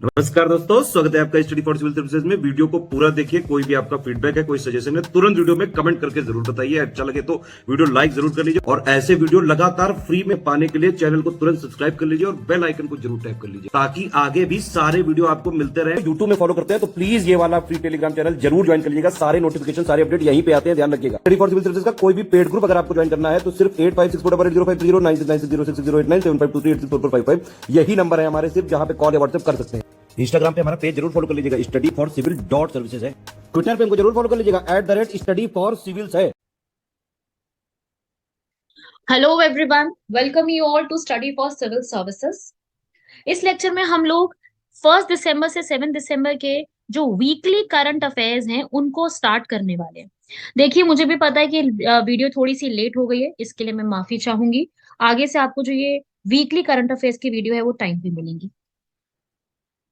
नमस्कार दोस्तों, स्वागत है आपका स्टडी फॉर सिविल सर्विसेज में। वीडियो को पूरा देखिए। कोई भी आपका फीडबैक है, कोई सजेशन है, तुरंत वीडियो में कमेंट करके जरूर बताइए। अच्छा लगे तो वीडियो लाइक जरूर कर लीजिए और ऐसे वीडियो लगातार फ्री में पाने के लिए चैनल को तुरंत सब्सक्राइब कर लीजिए और बेल आइकन को जरूर टैप कर लीजिए ताकि आगे भी सारे वीडियो आपको मिलते रहे। यूट्यूब में फॉलो करते हैं तो प्लीज ये वाला फ्री टेलीग्राम चैनल जरूर ज्वाइन कर लीजिएगा। सारे नोटिफिकेशन, सारे अपडेट यहीं पे आते हैं, ध्यान रखिएगा। स्टडी फॉर सिविल सर्विसेज का कोई भी पेड ग्रुप अगर आपको ज्वाइन करना है तो सिर्फ 856480560660897523864455 यही नंबर है हमारे, सिर्फ जहां पे कॉल या व्हाट्सएप कर सकते हैं। इंस्टाग्राम पे हमारा पेज जरूर फॉलो कर लीजिएगा, स्टडी फॉर सिविल .सर्विसेज है। ट्विटर पे हमको जरूर फॉलो कर लीजिएगा, @study for civils है। Hello everyone, welcome you all to study for civil services. इस लेक्चर में हम लोग 1 दिसंबर से 7 दिसंबर के जो वीकली करंट अफेयर्स हैं उनको स्टार्ट करने वाले हैं। देखिए, मुझे भी पता है कि वीडियो थोड़ी सी लेट हो गई है, इसके लिए मैं माफी चाहूंगी। आगे से आपको जो ये वीकली करंट अफेयर्स की वीडियो है वो टाइम पे मिलेंगी।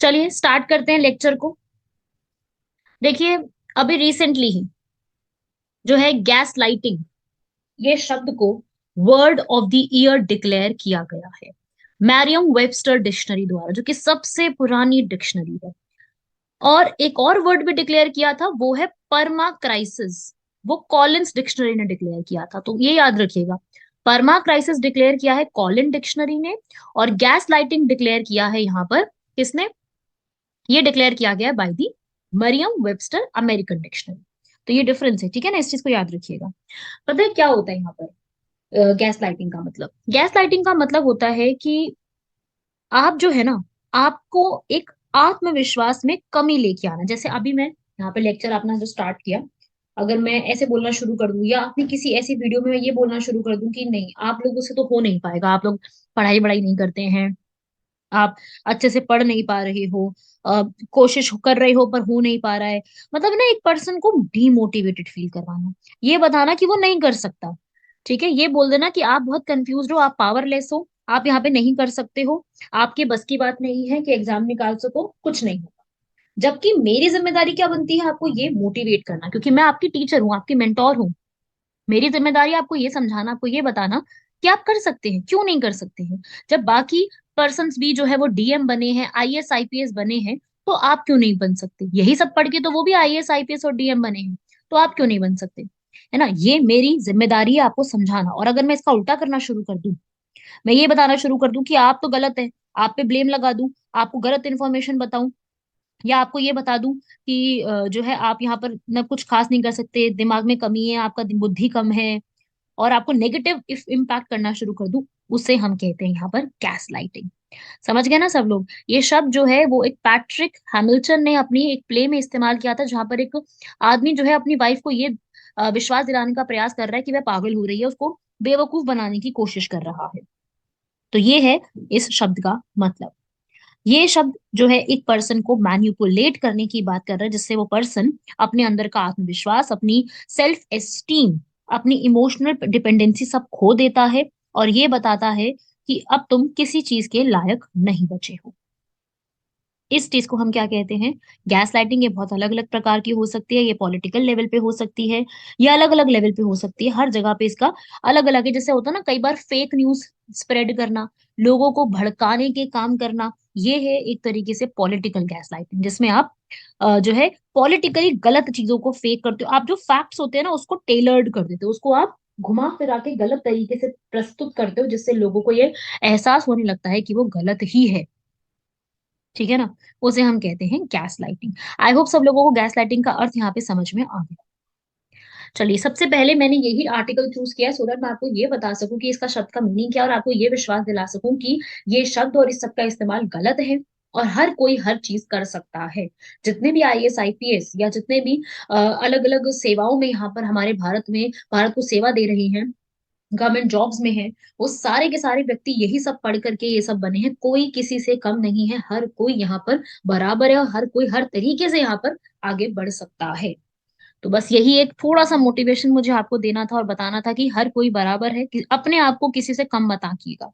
चलिए स्टार्ट करते हैं लेक्चर को। देखिए, अभी रिसेंटली ही जो है गैस लाइटिंग, ये शब्द को word of the year declare किया गया है मैरियम वेबस्टर डिक्शनरी द्वारा, जो कि सबसे पुरानी डिक्शनरी है। और एक और वर्ड भी डिक्लेयर किया था, वो है परमा क्राइसिस। वो कॉलिंस डिक्शनरी ने डिक्लेयर किया था, तो ये याद रखिएगा। परमा क्राइसिस डिक्लेयर किया है कॉलिन डिक्शनरी ने, और गैस लाइटिंग डिक्लेयर किया है यहाँ पर किसने? ये डिक्लेयर किया गया by the Merriam Webster American dictionary. तो ये डिफरेंस है, ठीक है ना, इस चीज को याद रखिएगा। पता है क्या होता है यहाँ पर गैस लाइटिंग का मतलब? गैस लाइटिंग का मतलब होता है कि आप जो है ना, आपको एक आत्मविश्वास में कमी लेके आना। जैसे अभी मैं यहाँ पे लेक्चर अपना जो स्टार्ट किया, अगर मैं ऐसे बोलना शुरू कर दूं या अपनी किसी ऐसी वीडियो में मैं ये बोलना शुरू कर दूं कि नहीं, आप लोगों से तो हो नहीं पाएगा, आप लोग पढ़ाई बड़ाई नहीं करते हैं, आप अच्छे से पढ़ नहीं पा रहे हो, कोशिश कर रहे हो पर हो नहीं पा रहा है, मतलब ना एक पर्सन को डीमोटिवेटेड फील करवाना, ये बताना कि वो नहीं कर सकता। ठीक है, ये बोल देना कि आप बहुत कंफ्यूज हो, आप पावरलेस हो, आप यहाँ पे नहीं कर सकते हो, आपके बस की बात नहीं है कि एग्जाम निकाल सको, कुछ नहीं होगा। जबकि मेरी जिम्मेदारी क्या बनती है? आपको ये मोटिवेट करना, क्योंकि मैं आपकी टीचर हूँ, आपकी मेंटोर हूँ। मेरी जिम्मेदारी आपको ये समझाना, आपको ये बताना कि आप कर सकते हैं, क्यों नहीं कर सकते हैं। जब बाकी पर्सन्स भी जो है वो डीएम बने हैं, आईएएस आईपीएस बने हैं, तो आप क्यों नहीं बन सकते? यही सब पढ़ के तो वो भी आईएएस आईपीएस और डीएम बने हैं, तो आप क्यों नहीं बन सकते? है ना, ये मेरी जिम्मेदारी है आपको समझाना। और अगर मैं इसका उल्टा करना शुरू कर दूं, मैं ये बताना शुरू कर दूं कि आप तो गलत है, आप पे ब्लेम लगा दूं, आपको गलत इन्फॉर्मेशन बताऊं, या आपको ये बता दूं कि जो है आप यहाँ पर न कुछ खास नहीं कर सकते, दिमाग में कमी है, आपका बुद्धि कम है, और आपको नेगेटिव इफ इम्पैक्ट करना शुरू कर दूं, उसे हम कहते हैं यहाँ पर गैस लाइटिंग। समझ गए ना सब लोग? ये शब्द जो है वो एक पैट्रिक हैमिल्टन ने अपनी एक प्ले में इस्तेमाल किया था, जहां पर एक आदमी जो है अपनी वाइफ को ये विश्वास दिलाने का प्रयास कर रहा है कि वह पागल हो रही है, उसको बेवकूफ बनाने की कोशिश कर रहा है। तो ये है इस शब्द का मतलब। ये शब्द जो है एक पर्सन को मैन्युपुलेट करने की बात कर रहा है, जिससे वो पर्सन अपने अंदर का आत्मविश्वास, अपनी सेल्फ एस्टीम, अपनी इमोशनल डिपेंडेंसी सब खो देता है, और ये बताता है कि अब तुम किसी चीज के लायक नहीं बचे हो। इस चीज को हम क्या कहते हैं? Gas lighting. ये बहुत अलग अलग प्रकार की हो सकती है, ये पॉलिटिकल लेवल पे हो सकती है, ये अलग अलग लेवल पे हो सकती है, हर जगह पे इसका अलग अलग है। जैसे होता है ना, कई बार फेक न्यूज स्प्रेड करना, लोगों को भड़काने के काम करना, ये है एक तरीके से पॉलिटिकल गैस लाइटिंग, जिसमें आप जो है पॉलिटिकली गलत चीजों को फेक करते हो। आप जो फैक्ट्स होते हैं ना उसको टेलर्ड कर देते हो, उसको आप घुमा फिरा के गलत तरीके से प्रस्तुत करते हो, जिससे लोगों को ये एहसास होने लगता है कि वो गलत ही है। ठीक है ना, उसे हम कहते हैं गैस लाइटिंग। आई होप सब लोगों को गैस लाइटिंग का अर्थ यहाँ पे समझ में आ गया। चलिए, सबसे पहले मैंने यही आर्टिकल चूज किया सो दैट मैं आपको ये बता सकूं कि इसका शब्द का मीनिंग क्या है, और आपको ये विश्वास दिला सकूं कि ये शब्द और इस सब का इस्तेमाल गलत है, और हर कोई हर चीज कर सकता है। जितने भी आईएएस आईपीएस या जितने भी अलग अलग सेवाओं में यहाँ पर हमारे भारत में, भारत को सेवा दे रहे हैं, गवर्नमेंट जॉब्स में है, वो सारे के सारे व्यक्ति यही सब पढ़ करके ये सब बने हैं। कोई किसी से कम नहीं है, हर कोई यहाँ पर बराबर है, और हर कोई हर तरीके से यहाँ पर आगे बढ़ सकता है। तो बस यही एक थोड़ा सा मोटिवेशन मुझे आपको देना था और बताना था कि हर कोई बराबर है, कि अपने आप को किसी से कम मत आंकिएगा,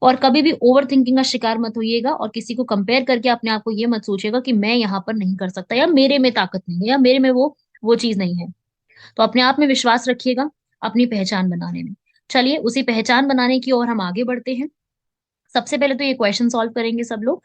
और कभी भी ओवर थिंकिंग का शिकार मत होइएगा, और किसी को कंपेयर करके अपने आप को ये मत सोचिएगा कि मैं यहाँ पर नहीं कर सकता, या मेरे में ताकत नहीं है, या मेरे में वो चीज नहीं है। तो अपने आप में विश्वास रखिएगा, अपनी पहचान बनाने में। चलिए, उसी पहचान बनाने की ओर हम आगे बढ़ते हैं। सबसे पहले तो ये क्वेश्चन सॉल्व करेंगे सब लोग।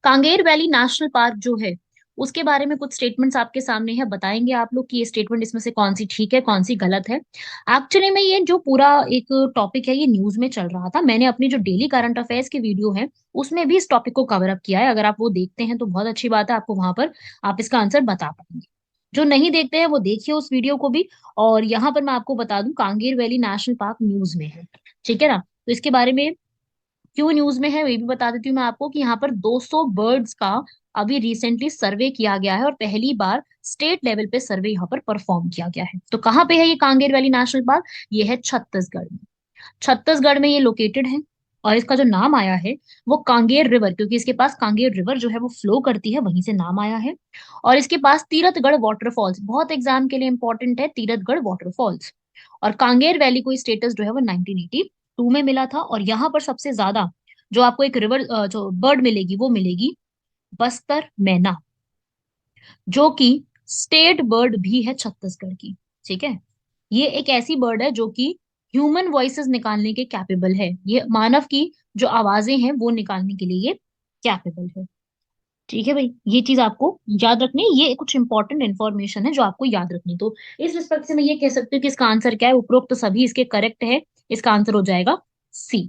कांगेर वैली नेशनल पार्क जो है उसके बारे में कुछ स्टेटमेंट्स आपके सामने है, बताएंगे आप लोग कि ये स्टेटमेंट इसमें से कौन सी ठीक है कौन सी गलत है। एक्चुअली में ये जो पूरा एक टॉपिक है ये न्यूज में चल रहा था, मैंने अपनी जो डेली करंट अफेयर्स की वीडियो है उसमें भी इस टॉपिक को कवर अप किया है। अगर आप वो देखते हैं तो बहुत अच्छी बात है, आपको वहां पर आप इसका आंसर बता पाएंगे। जो नहीं देखते हैं वो देखिए उस वीडियो को भी। और यहाँ पर मैं आपको बता दूं Kanger valley national park news में है, ठीक है ना। तो इसके बारे में क्यों न्यूज में है ये भी बता देती हूँ मैं आपको कि यहाँ पर 200 बर्ड्स का अभी रिसेंटली सर्वे किया गया है और पहली बार स्टेट लेवल पे सर्वे यहाँ पर परफॉर्म किया गया है। तो कहाँ पे है ये कांगेर वैली नेशनल पार्क? ये है छत्तीसगढ़ में। छत्तीसगढ़ में ये लोकेटेड है। और इसका जो नाम आया है वो कांगेर रिवर, क्योंकि इसके पास कांगेर रिवर जो है वो फ्लो करती है, वहीं से नाम आया है। और इसके पास तीरथगढ़ वाटरफॉल्स, बहुत एग्जाम के लिए इंपॉर्टेंट है तीरथगढ़ वाटरफॉल्स। और कांगेर वैली को स्टेटस जो है वो 1982 में मिला था। और यहाँ पर सबसे ज्यादा जो आपको एक रिवर जो बर्ड मिलेगी वो मिलेगी बस्तर मैना, जो कि स्टेट बर्ड भी है छत्तीसगढ़ की, ठीक है। ये एक ऐसी बर्ड है जो कि ह्यूमन वॉइसेस निकालने के कैपेबल है, ये मानव की जो आवाजें हैं वो निकालने के लिए ये कैपेबल है, ठीक है भाई। ये चीज आपको याद रखनी है, ये कुछ इंपॉर्टेंट इन्फॉर्मेशन है जो आपको याद रखनी। तो इस रिस्पेक्ट से मैं ये कह सकती हूँ कि इसका आंसर क्या है, उपरोक्त तो सभी इसके करेक्ट है, इसका आंसर हो जाएगा सी।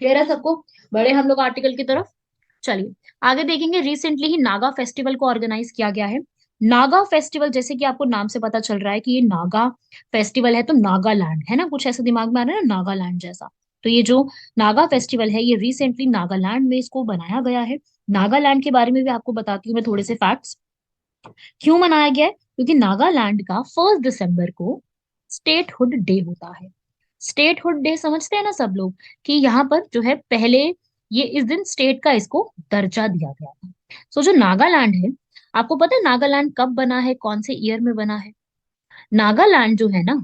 क्लियर है सबको? बड़े हम लोग आर्टिकल की तरफ। चलिए आगे देखेंगे। रिसेंटली ही नागा फेस्टिवल को ऑर्गेनाइज किया गया है। नागा फेस्टिवल, जैसे कि आपको नाम से पता चल रहा है कि ये नागा फेस्टिवल है, तो नागालैंड है ना, कुछ ऐसा दिमाग में आ रहा है ना नागालैंड जैसा। तो ये जो नागा फेस्टिवल है ये रिसेंटली नागालैंड में इसको बनाया गया है। नागालैंड के बारे में भी आपको बताती हूँ मैं थोड़े से फैक्ट्स। क्यों मनाया गया है? क्योंकि नागालैंड का 1 दिसंबर को स्टेटहुड डे होता है। स्टेटहुड डे समझते हैं ना सब लोग, कि यहाँ पर जो है पहले ये इस दिन स्टेट का इसको दर्जा दिया गया था। सो जो नागालैंड है, आपको पता है नागालैंड कब बना है, कौन से ईयर में बना है? नागालैंड जो है ना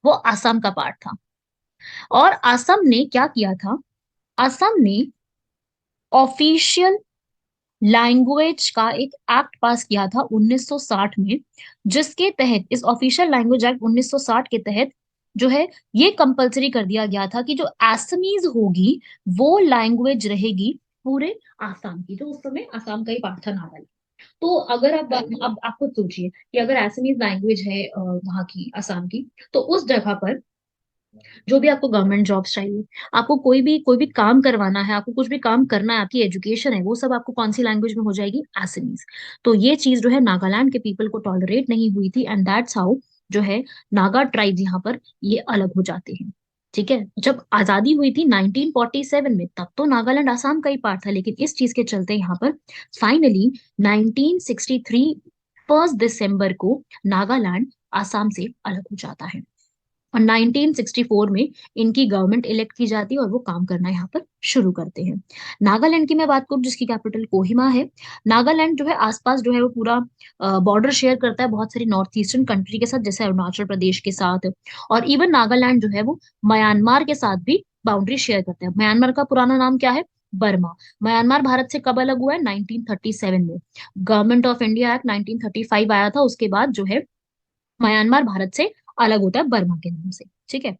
वो असम का पार्ट था। और असम ने क्या किया था, असम ने ऑफिशियल लैंग्वेज का एक एक्ट पास किया था 1960 में, जिसके तहत इस ऑफिशियल लैंग्वेज एक्ट 1960 के तहत जो है ये कंपलसरी कर दिया गया था कि जो असमीज होगी वो लैंग्वेज रहेगी पूरे आसाम की, जो उस समय आसाम का ही पार्ट था नागालैंड। तो अगर आप अब आप खुद सोचिए कि अगर असमीज लैंग्वेज है वहाँ की आसाम की, तो उस जगह पर जो भी आपको गवर्नमेंट जॉब्स चाहिए, आपको कोई भी काम करवाना है, आपको कुछ भी काम करना है, आपकी एजुकेशन है, वो सब आपको कौन सी लैंग्वेज में हो जाएगी? असमीज। तो ये चीज जो है नागालैंड के पीपल को टॉलरेट नहीं हुई थी, एंड दैट्स हाउ जो है नागा ट्राइब यहाँ पर ये अलग हो जाते हैं, ठीक है। जब आजादी हुई थी 1947 में, तब तो नागालैंड आसाम का ही पार्ट था, लेकिन इस चीज के चलते यहाँ पर फाइनली 1963 1 दिसंबर को नागालैंड आसाम से अलग हो जाता है। और 1964 में इनकी गवर्नमेंट इलेक्ट की जाती है और वो काम करना यहाँ पर शुरू करते हैं। नागालैंड की मैं बात करूँ जिसकी कैपिटल कोहिमा है। नागालैंड जो है आसपास जो है वो पूरा बॉर्डर शेयर करता है बहुत सारी नॉर्थ ईस्टर्न कंट्री के साथ, जैसे अरुणाचल प्रदेश के साथ। और इवन नागालैंड जो है वो म्यांमार के साथ भी बाउंड्री शेयर करता है। म्यांमार का पुराना नाम क्या है? बर्मा। म्यांमार भारत से कब अलग हुआ है? 1937 में। गवर्नमेंट ऑफ इंडिया एक्ट 1935 आया था, उसके बाद जो है म्यांमार भारत से अलग होता है बर्मा के नाम से, ठीक है।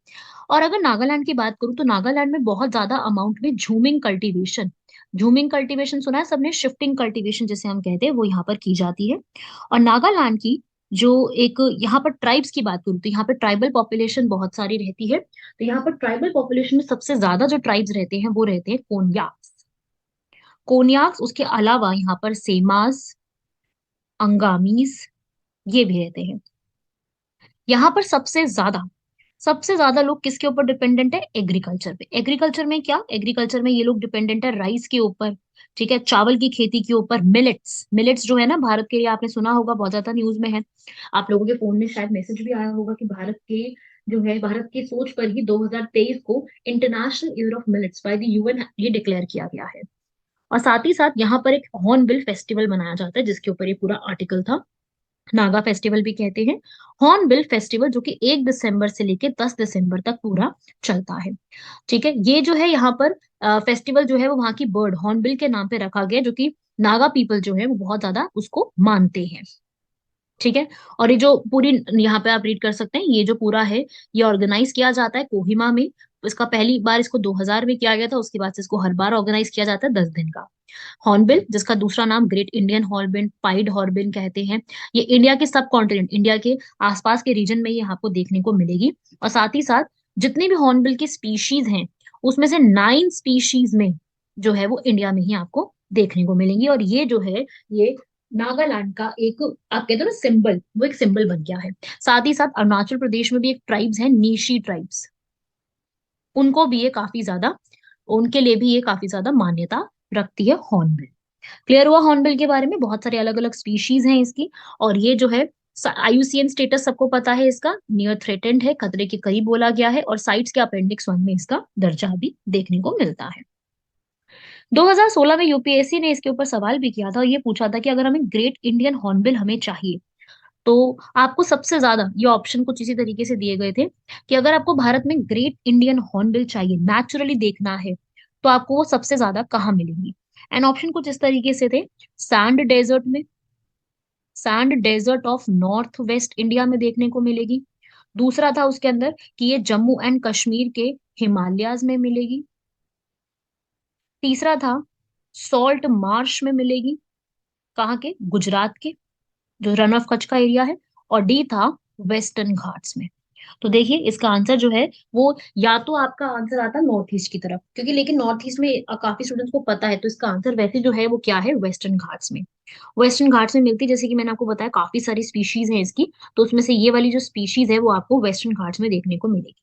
और अगर नागालैंड की बात करूं तो नागालैंड में बहुत ज्यादा अमाउंट में झूमिंग कल्टीवेशन सुना है सबने, शिफ्टिंग कल्टीवेशन जिसे हम कहते हैं, वो यहाँ पर की जाती है। और नागालैंड की जो एक यहाँ पर ट्राइब्स की बात करूँ तो यहाँ पर ट्राइबल पॉपुलेशन बहुत सारी रहती है। तो यहाँ पर ट्राइबल पॉपुलेशन में सबसे ज्यादा जो ट्राइब्स रहते हैं वो रहते हैं कोन्याक्स, उसके अलावा यहाँ पर सेमास, अंगामीज, ये भी रहते हैं। यहाँ पर सबसे ज्यादा लोग किसके ऊपर डिपेंडेंट है? एग्रीकल्चर पे। एग्रीकल्चर में क्या? एग्रीकल्चर में ये लोग डिपेंडेंट है राइस के ऊपर, ठीक है, चावल की खेती के ऊपर। मिलेट्स जो है ना भारत के लिए, आपने सुना होगा, बहुत ज्यादा न्यूज में है। आप लोगों के फोन में शायद मैसेज भी आया होगा कि भारत की सोच पर ही 2023 को international year of millets by the UN ये डिक्लेयर किया गया है। और साथ ही साथ यहाँ पर एक हॉर्नबिल फेस्टिवल मनाया जाता है जिसके ऊपर ये पूरा आर्टिकल था। नागा फेस्टिवल भी कहते हैं। हॉर्नबिल फेस्टिवल जो कि 1 दिसंबर से लेके 10 दिसंबर तक पूरा चलता है, ठीक है। ये जो है यहाँ पर फेस्टिवल जो है वो वहाँ की बर्ड हॉर्नबिल के नाम पे रखा गया, जो कि नागा पीपल जो है वो बहुत ज्यादा उसको मानते हैं, ठीक है। और ये जो पूरी यहाँ पे आप रीड कर सकते हैं, ये जो पूरा है ये ऑर्गेनाइज किया जाता है कोहिमा में। तो इसका पहली बार इसको 2000 में किया गया था, उसके बाद से इसको हर बार ऑर्गेनाइज किया जाता है 10 दिन का। हॉर्नबिल, जिसका दूसरा नाम great Indian hornbill, pied hornbill कहते हैं, ये इंडिया के सब कॉन्टिनेंट, इंडिया के आसपास के रीजन में ये आपको देखने को मिलेगी। और साथ ही साथ जितनी भी हॉर्नबिल की स्पीशीज हैं उसमें से 9 स्पीशीज में जो है वो इंडिया में ही आपको देखने को मिलेंगी। और ये जो है ये नागालैंड का एक, आप कहते हो ना सिंबल, वो एक सिंबल बन गया है। साथ ही साथ अरुणाचल प्रदेश में भी एक ट्राइब्स है, नीशी ट्राइब्स, उनको भी ये काफी ज्यादा, उनके लिए भी ये काफी ज्यादा मान्यता रखती है हॉर्नबिल। क्लियर हुआ हॉर्नबिल के बारे में? बहुत सारे अलग अलग स्पीशीज हैं इसकी। और ये जो है आईयूसीएन स्टेटस सबको पता है इसका, नियर थ्रेटेंड है, खतरे के करीब बोला गया है, और साइट्स के अपेंडिक्स 1 में इसका दर्जा भी देखने को मिलता है। 2016 में यूपीएससी ने इसके ऊपर सवाल भी किया था और ये पूछा था कि अगर हमें ग्रेट इंडियन हॉर्नबिल हमें चाहिए तो आपको सबसे ज्यादा, ये ऑप्शन कुछ इसी तरीके से दिए गए थे कि अगर आपको भारत में ग्रेट इंडियन हॉर्नबिल चाहिए, नेचुरली देखना है, तो आपको वो सबसे ज्यादा कहाँ मिलेंगी। एंड ऑप्शन कुछ इस तरीके से थे, सैंड डेजर्ट में, sand desert of north west India में देखने को मिलेगी। दूसरा था उसके अंदर कि ये जम्मू एंड कश्मीर के हिमालयाज में मिलेगी। तीसरा था सॉल्ट मार्श में मिलेगी, कहाँ के, गुजरात के, जो रन ऑफ कच्छ का एरिया है। और डी था वेस्टर्न घाट्स में। तो देखिए इसका आंसर जो है वो, या तो आपका आंसर आता नॉर्थ ईस्ट की तरफ, क्योंकि लेकिन नॉर्थ ईस्ट में काफी स्टूडेंट्स को पता है, तो इसका आंसर वैसे जो है वो क्या है, वेस्टर्न घाट्स में। वेस्टर्न घाट्स में मिलती है, जैसे कि मैंने आपको बताया काफी सारी स्पीशीज है इसकी, तो उसमें से ये वाली जो स्पीशीज है वो आपको वेस्टर्न घाट्स में देखने को मिलेगी।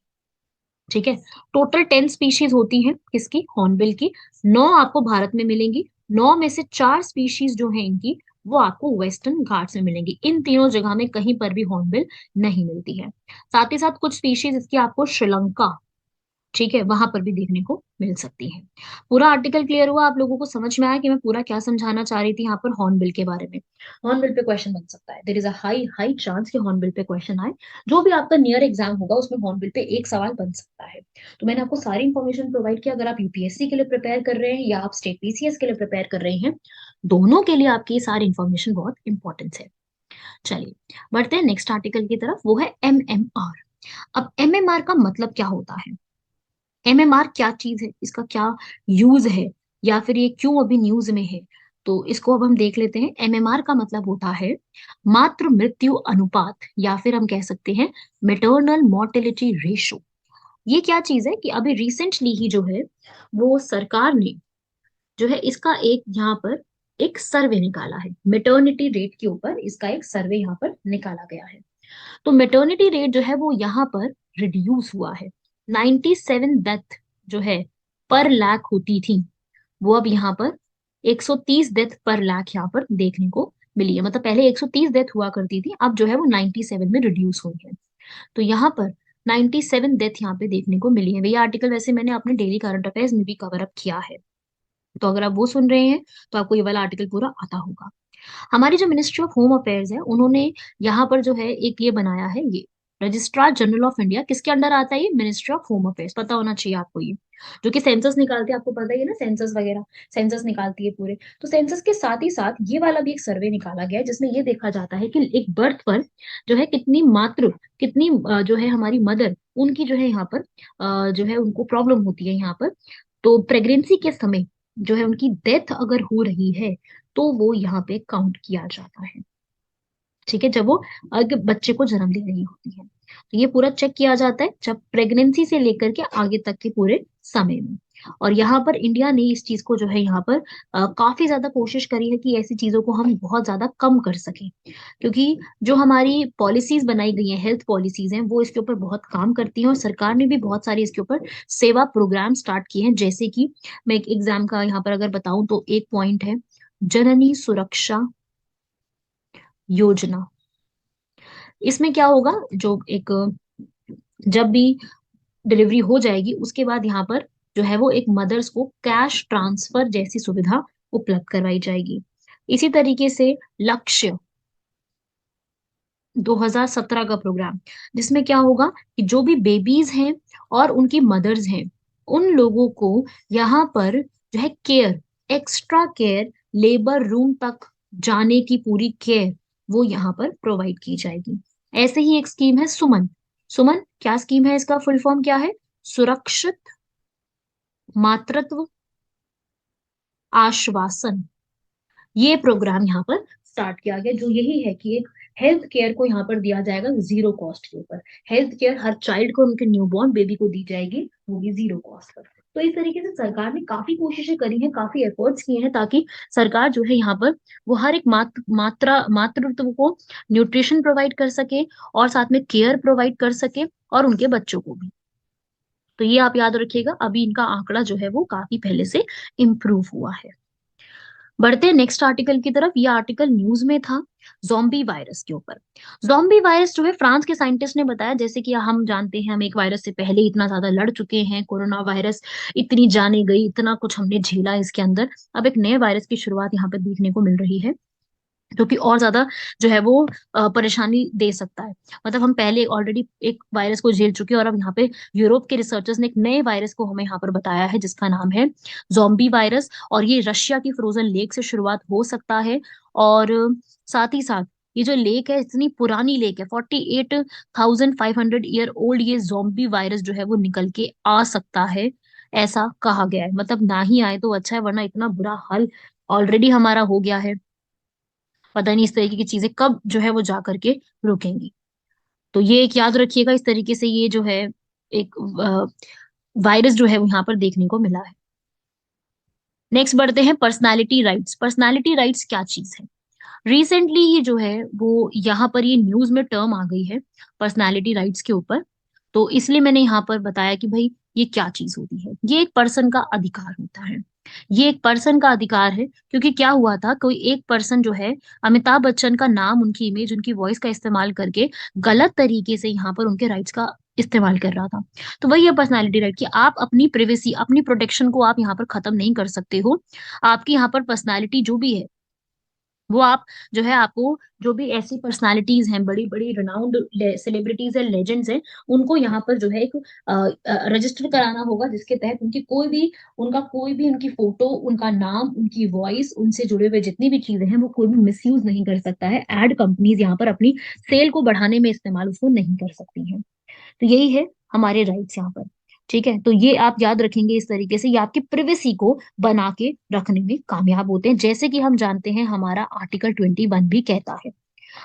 ठीक है, टोटल 10 स्पीशीज होती हैं किसकी, हॉर्नबिल की। 9 आपको भारत में मिलेंगी, 9 में से 4 स्पीशीज जो है इनकी वो आपको वेस्टर्न घाट्स में मिलेंगी। इन तीनों जगह में कहीं पर भी हॉर्नबिल नहीं मिलती है। साथ ही साथ कुछ स्पीशीज इसकी आपको श्रीलंका, ठीक है, वहां पर भी देखने को मिल सकती है। पूरा आर्टिकल क्लियर हुआ? आप लोगों को समझ में आया कि मैं पूरा क्या समझाना चाह रही थी यहाँ पर हॉर्नबिल के बारे में? हॉर्नबिल पे क्वेश्चन बन सकता है, there is a high high chance कि हॉर्नबिल पे क्वेश्चन आए। जो भी आपका नियर एग्जाम होगा उसमें हॉर्नबिल पे एक सवाल बन सकता है। तो मैंने आपको सारी इंफॉर्मेशन प्रोवाइड किया। अगर आप यूपीएससी के लिए प्रिपेयर कर रहे हैं या आप स्टेट पीसीएस के लिए प्रिपेयर कर रहे हैं, दोनों के लिए आपकी ये सारी इंफॉर्मेशन बहुत इंपॉर्टेंट है। चलिए बढ़ते हैं नेक्स्ट आर्टिकल की तरफ, वो है एमएमआर। अब एमएमआर का मतलब क्या होता है, एमएमआर क्या चीज है, इसका क्या यूज है, या फिर ये क्यों अभी न्यूज में है, तो इसको अब हम देख लेते हैं। एमएमआर का मतलब होता है मातृ मृत्यु अनुपात, या फिर हम कह सकते हैं मेटर्नल मोर्टेलिटी रेशो। ये क्या चीज है कि अभी रिसेंटली ही जो है वो सरकार ने जो है इसका एक यहाँ पर एक सर्वे निकाला है, मेटर्निटी रेट के ऊपर इसका एक सर्वे यहाँ पर निकाला गया है। तो मेटर्निटी रेट जो है वो यहाँ पर रिड्यूस हुआ है। 97 डेथ जो है पर लाख होती थी, वो अब यहाँ पर 130 डेथ पर लाख यहाँ पर देखने को मिली है। मतलब पहले 130 डेथ हुआ करती थी, अब जो है वो 97 में रिड्यूस हुई है। तो यहाँ पर 97 डेथ यहाँ पे देखने को मिली है। ये आर्टिकल वैसे मैंने अपने डेली करंट अफेयर्स में भी कवर अप किया है, तो अगर आप वो सुन रहे हैं तो आपको ये वाला आर्टिकल पूरा आता होगा। हमारी जो मिनिस्ट्री ऑफ होम अफेयर्स है उन्होंने यहाँ पर जो है एक ये बनाया है, ये रजिस्ट्रार जनरल ऑफ इंडिया, किसके अंडर आता है ये, मिनिस्ट्री ऑफ होम अफेयर्स, पता होना चाहिए आपको ये, जो कि सेंसस निकालते हैं, आपको पता ही है ना, सेंसस वगैरह, सेंसस निकालती है पूरे। तो सेंसस के साथ ही साथ ये वाला भी एक सर्वे निकाला गया है जिसमें ये देखा जाता है कि एक बर्थ पर जो है कितनी मातृ, कितनी जो है हमारी मदर, उनकी जो है यहाँ पर जो है उनको प्रॉब्लम होती है यहाँ पर। तो प्रेगनेंसी के समय जो है उनकी डेथ अगर हो रही है तो वो यहाँ पे काउंट किया जाता है। ठीक है, जब वो अगर बच्चे को जन्म दे रही होती है तो ये पूरा चेक किया जाता है जब प्रेगनेंसी से लेकर के आगे तक के पूरे समय में। और यहाँ पर इंडिया ने इस चीज को जो है यहाँ पर काफी ज्यादा कोशिश करी है कि ऐसी चीजों को हम बहुत ज्यादा कम कर सकें, क्योंकि जो हमारी पॉलिसीज बनाई गई हैं, हेल्थ पॉलिसीज हैं, वो इसके ऊपर बहुत काम करती हैं। और सरकार ने भी बहुत सारे इसके ऊपर सेवा प्रोग्राम स्टार्ट किए हैं, जैसे कि मैं एक एग्जाम का यहाँ पर अगर बताऊं तो एक पॉइंट है जननी सुरक्षा योजना। इसमें क्या होगा, जो एक जब भी डिलीवरी हो जाएगी उसके बाद यहाँ पर जो है वो एक मदर्स को कैश ट्रांसफर जैसी सुविधा उपलब्ध करवाई जाएगी। इसी तरीके से लक्ष्य 2017 का प्रोग्राम, जिसमें क्या होगा कि जो भी बेबीज हैं और उनकी मदर्स हैं उन लोगों को यहाँ पर जो है care, extra care, labour room तक जाने की पूरी केयर वो यहाँ पर प्रोवाइड की जाएगी। ऐसे ही एक स्कीम है सुमन। सुमन क्या स्कीम है, इसका फुल फॉर्म क्या है, सुरक्षित मातृत्व आश्वासन, ये प्रोग्राम यहाँ पर स्टार्ट किया गया, जो यही है कि एक हेल्थ केयर को यहाँ पर दिया जाएगा जीरो कॉस्ट के ऊपर। हेल्थ केयर हर चाइल्ड को, उनके न्यूबॉर्न बेबी को दी जाएगी, वो भी जीरो कॉस्ट पर। तो इस तरीके से सरकार ने काफी कोशिशें करी हैं, काफी एफर्ट्स किए हैं, ताकि सरकार जो है यहाँ पर वो हर एक मातृत्व को न्यूट्रिशन प्रोवाइड कर सके और साथ में केयर प्रोवाइड कर सके, और उनके बच्चों को भी। तो ये आप याद रखिएगा, अभी इनका आंकड़ा जो है वो काफी पहले से इम्प्रूव हुआ है। बढ़ते हैं नेक्स्ट आर्टिकल की तरफ। ये आर्टिकल न्यूज में था ज़ॉम्बी वायरस के ऊपर। ज़ॉम्बी वायरस जो है फ्रांस के साइंटिस्ट ने बताया, जैसे कि हम जानते हैं हम एक वायरस से पहले इतना ज्यादा लड़ चुके हैं, कोरोना वायरस, इतनी जाने गई, इतना कुछ हमने झेला इसके अंदर। अब एक नए वायरस की शुरुआत यहाँ पर देखने को मिल रही है, जो कि और ज्यादा जो है वो परेशानी दे सकता है। मतलब हम पहले ऑलरेडी एक वायरस को झेल चुके हैं, और अब यहाँ पे यूरोप के रिसर्चर्स ने एक नए वायरस को हमें यहाँ पर बताया है, जिसका नाम है ज़ॉम्बी वायरस। और ये रशिया की फ्रोजन लेक से शुरुआत हो सकता है। और साथ ही साथ ये जो लेक है, इतनी पुरानी लेक है, 48,500 ईयर ओल्ड, ये ज़ॉम्बी वायरस जो है वो निकल के आ सकता है, ऐसा कहा गया है। मतलब ना ही आए तो अच्छा है, वरना इतना बुरा हाल ऑलरेडी हमारा हो गया है। पता नहीं इस तरीके की चीजें कब जो है वो जा करके रुकेंगी। तो ये एक याद रखिएगा, इस तरीके से ये जो है एक वायरस जो है वो यहाँ पर देखने को मिला है। नेक्स्ट बढ़ते हैं पर्सनालिटी राइट्स। पर्सनालिटी राइट्स क्या चीज है? रिसेंटली ये जो है वो यहाँ पर ये न्यूज में टर्म आ गई है पर्सनालिटी राइट्स के ऊपर। तो इसलिए मैंने यहाँ पर बताया कि भाई ये क्या चीज होती है। ये एक पर्सन का अधिकार होता है, ये एक पर्सन का अधिकार है। क्योंकि क्या हुआ था, कोई एक पर्सन जो है अमिताभ बच्चन का नाम, उनकी इमेज, उनकी वॉइस का इस्तेमाल करके गलत तरीके से यहाँ पर उनके राइट्स का इस्तेमाल कर रहा था। तो वही है पर्सनालिटी राइट, कि आप अपनी प्रिवेसी, अपनी प्रोटेक्शन को आप यहाँ पर खत्म नहीं कर सकते हो। आपकी यहाँ पर पर्सनालिटी जो भी है वो आप जो है, आपको जो भी ऐसी पर्सनालिटीज हैं, बड़ी बड़ी रिनाउंड सेलिब्रिटीज है, लेजेंड्स हैं, उनको यहाँ पर जो है एक रजिस्टर कराना होगा, जिसके तहत उनकी कोई भी, उनकी फोटो, उनका नाम, उनकी वॉइस, उनसे जुड़े हुए जितनी भी चीजें हैं, वो कोई भी मिसयूज नहीं कर सकता है। एड कंपनीज यहाँ पर अपनी सेल को बढ़ाने में इस्तेमाल उसको नहीं कर सकती हैं। तो यही है हमारे राइट्स यहाँ पर। ठीक है, तो ये आप याद रखेंगे, इस तरीके से ये आपकी प्रिवेसी को बना के रखने में कामयाब होते हैं। जैसे कि हम जानते हैं हमारा आर्टिकल 21 भी कहता है,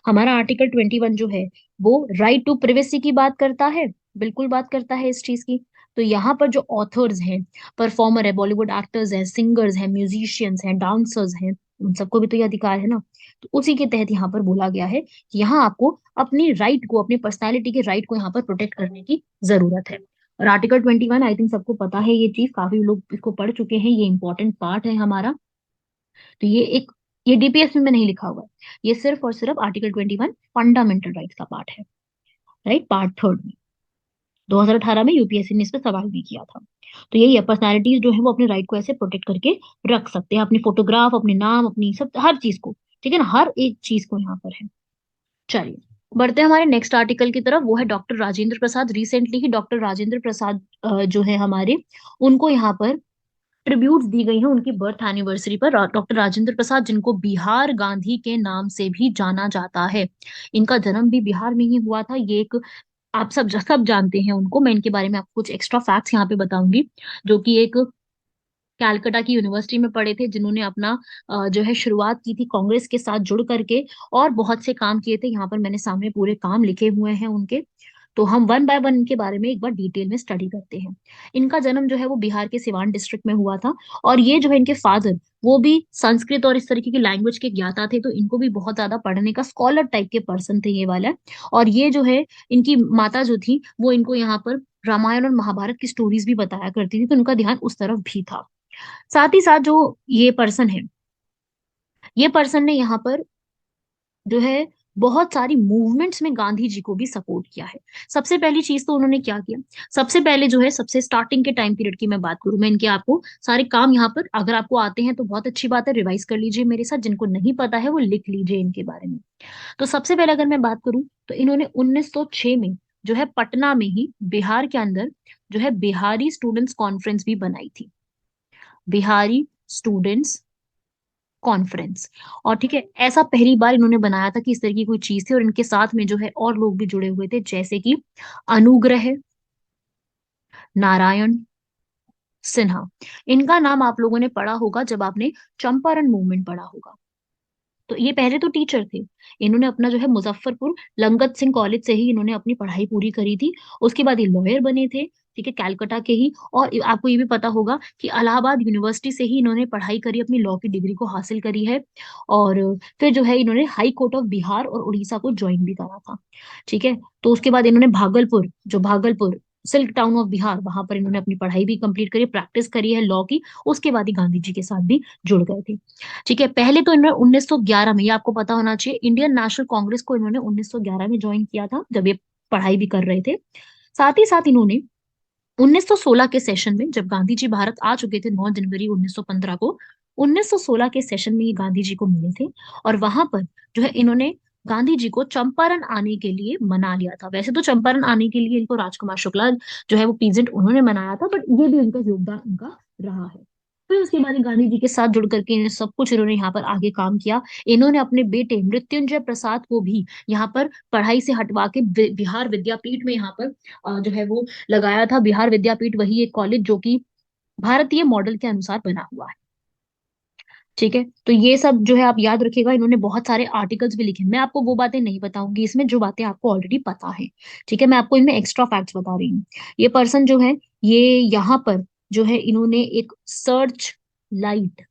हमारा आर्टिकल 21 जो है वो राइट टू प्रिवेसी की बात करता है, बिल्कुल बात करता है इस चीज की। तो यहाँ पर जो ऑथर्स हैं, परफॉर्मर है, बॉलीवुड एक्टर्स हैं, सिंगर्स हैं, म्यूजिशियंस हैं, डांसर्स हैं, उन सबको भी तो ये अधिकार है ना। तो उसी के तहत यहाँ पर बोला गया है कि यहाँ आपको अपनी राइट को, अपनी पर्सनैलिटी के राइट को यहाँ पर प्रोटेक्ट करने की जरूरत है। और आर्टिकल 21 आई थिंक सबको पता है, ये चीज काफी लोग इसको पढ़ चुके हैं, ये इंपॉर्टेंट पार्ट है हमारा। तो ये डीपीएस में नहीं लिखा हुआ है, ये सिर्फ और सिर्फ आर्टिकल 21 फंडामेंटल राइट्स का पार्ट है, राइट, पार्ट थर्ड में। 2018 में यूपीएससी ने इस पर सवाल भी किया था। तो यही है, पर्सनैलिटीज जो है वो अपने राइट को ऐसे प्रोटेक्ट करके रख सकते हैं, अपनी फोटोग्राफ, अपने नाम, अपनी सब, हर चीज को। ठीक है ना, हर एक चीज को यहाँ पर है। चलिए बढ़ते हैं हमारे नेक्स्ट आर्टिकल की तरफ, वो है डॉक्टर राजेंद्र प्रसाद। रिसेंटली ही डॉक्टर राजेंद्र प्रसाद जो है हमारे, उनको यहाँ पर ट्रिब्यूट्स दी गई हैं उनकी बर्थ एनिवर्सरी पर। डॉक्टर राजेंद्र प्रसाद, जिनको बिहार गांधी के नाम से भी जाना जाता है, इनका जन्म भी बिहार में ही हुआ था। ये एक, आप सब जानते हैं उनको, मैं इनके बारे में आपको कुछ एक्स्ट्रा फैक्ट्स यहाँ पे बताऊंगी। जो कि एक कैलकाटा की यूनिवर्सिटी में पढ़े थे, जिन्होंने अपना जो है शुरुआत की थी कांग्रेस के साथ जुड़ करके, और बहुत से काम किए थे। यहाँ पर मैंने सामने पूरे काम लिखे हुए हैं उनके। तो हम वन बाय वन इनके बारे में एक बार डिटेल में स्टडी करते हैं। इनका जन्म जो है वो बिहार के सिवान डिस्ट्रिक्ट में हुआ था। और ये जो है इनके फादर, वो भी संस्कृत और इस तरीके की लैंग्वेज के ज्ञाता थे, तो इनको भी बहुत ज्यादा पढ़ने का स्कॉलर टाइप के पर्सन थे ये वाला। और ये जो है इनकी माता जो थी, वो इनको यहाँ पर रामायण और महाभारत की स्टोरीज भी बताया करती थी, तो उनका ध्यान उस तरफ भी था। साथ ही साथ जो ये पर्सन है, ये पर्सन ने यहाँ पर जो है बहुत सारी मूवमेंट्स में गांधी जी को भी सपोर्ट किया है। सबसे पहली चीज तो उन्होंने क्या किया, सबसे पहले जो है, सबसे स्टार्टिंग के टाइम पीरियड की मैं बात करूं, मैं इनके आपको सारे काम यहाँ पर, अगर आपको आते हैं तो बहुत अच्छी बात है, रिवाइज कर लीजिए मेरे साथ, जिनको नहीं पता है वो लिख लीजिए इनके बारे में। तो सबसे पहले अगर मैं बात करूं, तो इन्होंने 1906 में जो है पटना में ही बिहार के अंदर जो है बिहारी स्टूडेंट्स कॉन्फ्रेंस भी बनाई थी, बिहारी स्टूडेंट्स कॉन्फ्रेंस। और ठीक है, ऐसा पहली बार इन्होंने बनाया था कि इस तरह की कोई चीज थी, और इनके साथ में जो है और लोग भी जुड़े हुए थे, जैसे कि अनुग्रह, नारायण सिन्हा। इनका नाम आप लोगों ने पढ़ा होगा जब आपने चंपारण मूवमेंट पढ़ा होगा। तो ये पहले तो टीचर थे। इन्होंने अपना जो है मुजफ्फरपुर लंगत सिंह कॉलेज से ही इन्होंने अपनी पढ़ाई पूरी करी थी। उसके बाद ये लॉयर बने थे, ठीक है, कैलकाटा के ही। और आपको ये भी पता होगा कि इलाहाबाद यूनिवर्सिटी से ही इन्होंने पढ़ाई करी, अपनी लॉ की डिग्री को हासिल करी है। और फिर जो है इन्होंने हाई कोर्ट ऑफ बिहार और उड़ीसा को ज्वाइन भी करा था, ठीक है। तो उसके बाद इन्होंने Bhagalpur silk town of Bihar, वहां पर इन्होंने अपनी पढ़ाई भी कंप्लीट करी, प्रैक्टिस करी है लॉ की। उसके बाद ही गांधी जी के साथ भी जुड़ गए थे, ठीक है। पहले तो इन्होंने 1911 में, ये आपको पता होना चाहिए, इंडियन नेशनल कांग्रेस को इन्होंने 1911 में ज्वाइन किया था, जब ये पढ़ाई भी कर रहे थे। साथ ही साथ इन्होंने 1916 के सेशन में, जब गांधी जी भारत आ चुके थे 9 जनवरी 1915 को, 1916 के सेशन में ये गांधी जी को मिले थे। और वहां पर जो है इन्होंने गांधी जी को चंपारण आने के लिए मना लिया था। वैसे तो चंपारण आने के लिए इनको राजकुमार शुक्ला जो है वो पीजेंट उन्होंने मनाया था, बट ये भी उनका योगदान उनका रहा है। फिर उसके बाद गांधी जी के साथ जुड़ करके इन्हें सब कुछ इन्होंने यहाँ पर आगे काम किया। इन्होंने अपने बेटे मृत्युंजय प्रसाद को भी यहाँ पर पढ़ाई से हटवा के बिहार विद्यापीठ में यहाँ पर जो है वो लगाया था। बिहार विद्यापीठ वही एक कॉलेज जो कि भारतीय मॉडल के अनुसार बना हुआ है, ठीक है। तो ये सब जो है आप याद रखिएगा। इन्होंने बहुत सारे आर्टिकल्स भी लिखे। मैं आपको वो बातें नहीं बताऊंगी इसमें जो बातें आपको ऑलरेडी पता है, ठीक है। मैं आपको इनमें एक्स्ट्रा फैक्ट्स बता रही हूँ। ये पर्सन जो है, ये यहाँ पर जो है इन्होंने एक सर्च लाइट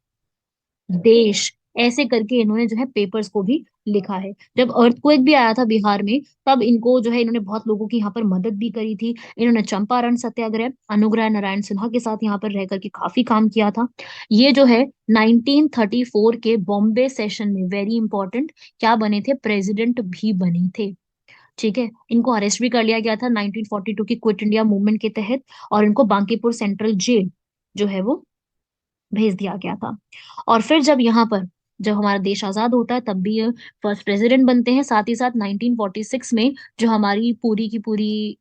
देश ऐसे करके इन्होंने जो है पेपर्स को भी लिखा है। जब अर्थक्वेक भी आया था बिहार में, तब इनको जो है इन्होंने बहुत लोगों की यहाँ पर मदद भी करी थी। इन्होंने चंपारण सत्याग्रह अनुग्रह नारायण सिन्हा के साथ यहाँ पर रह करके काफी काम किया था। ये जो है 1934 के बॉम्बे सेशन में, वेरी इंपॉर्टेंट, क्या बने थे, प्रेसिडेंट भी बने थे, ठीक है। इनको अरेस्ट भी कर लिया गया था 1942 की क्विट इंडिया मूवमेंट के तहत, और इनको बांकीपुर सेंट्रल जेल जो है वो भेज दिया गया था। और फिर जब यहाँ पर, जब हमारा देश आजाद होता है, तब भी ये फर्स्ट प्रेसिडेंट बनते हैं। साथ ही साथ 1946 में जो हमारी पूरी की पूरी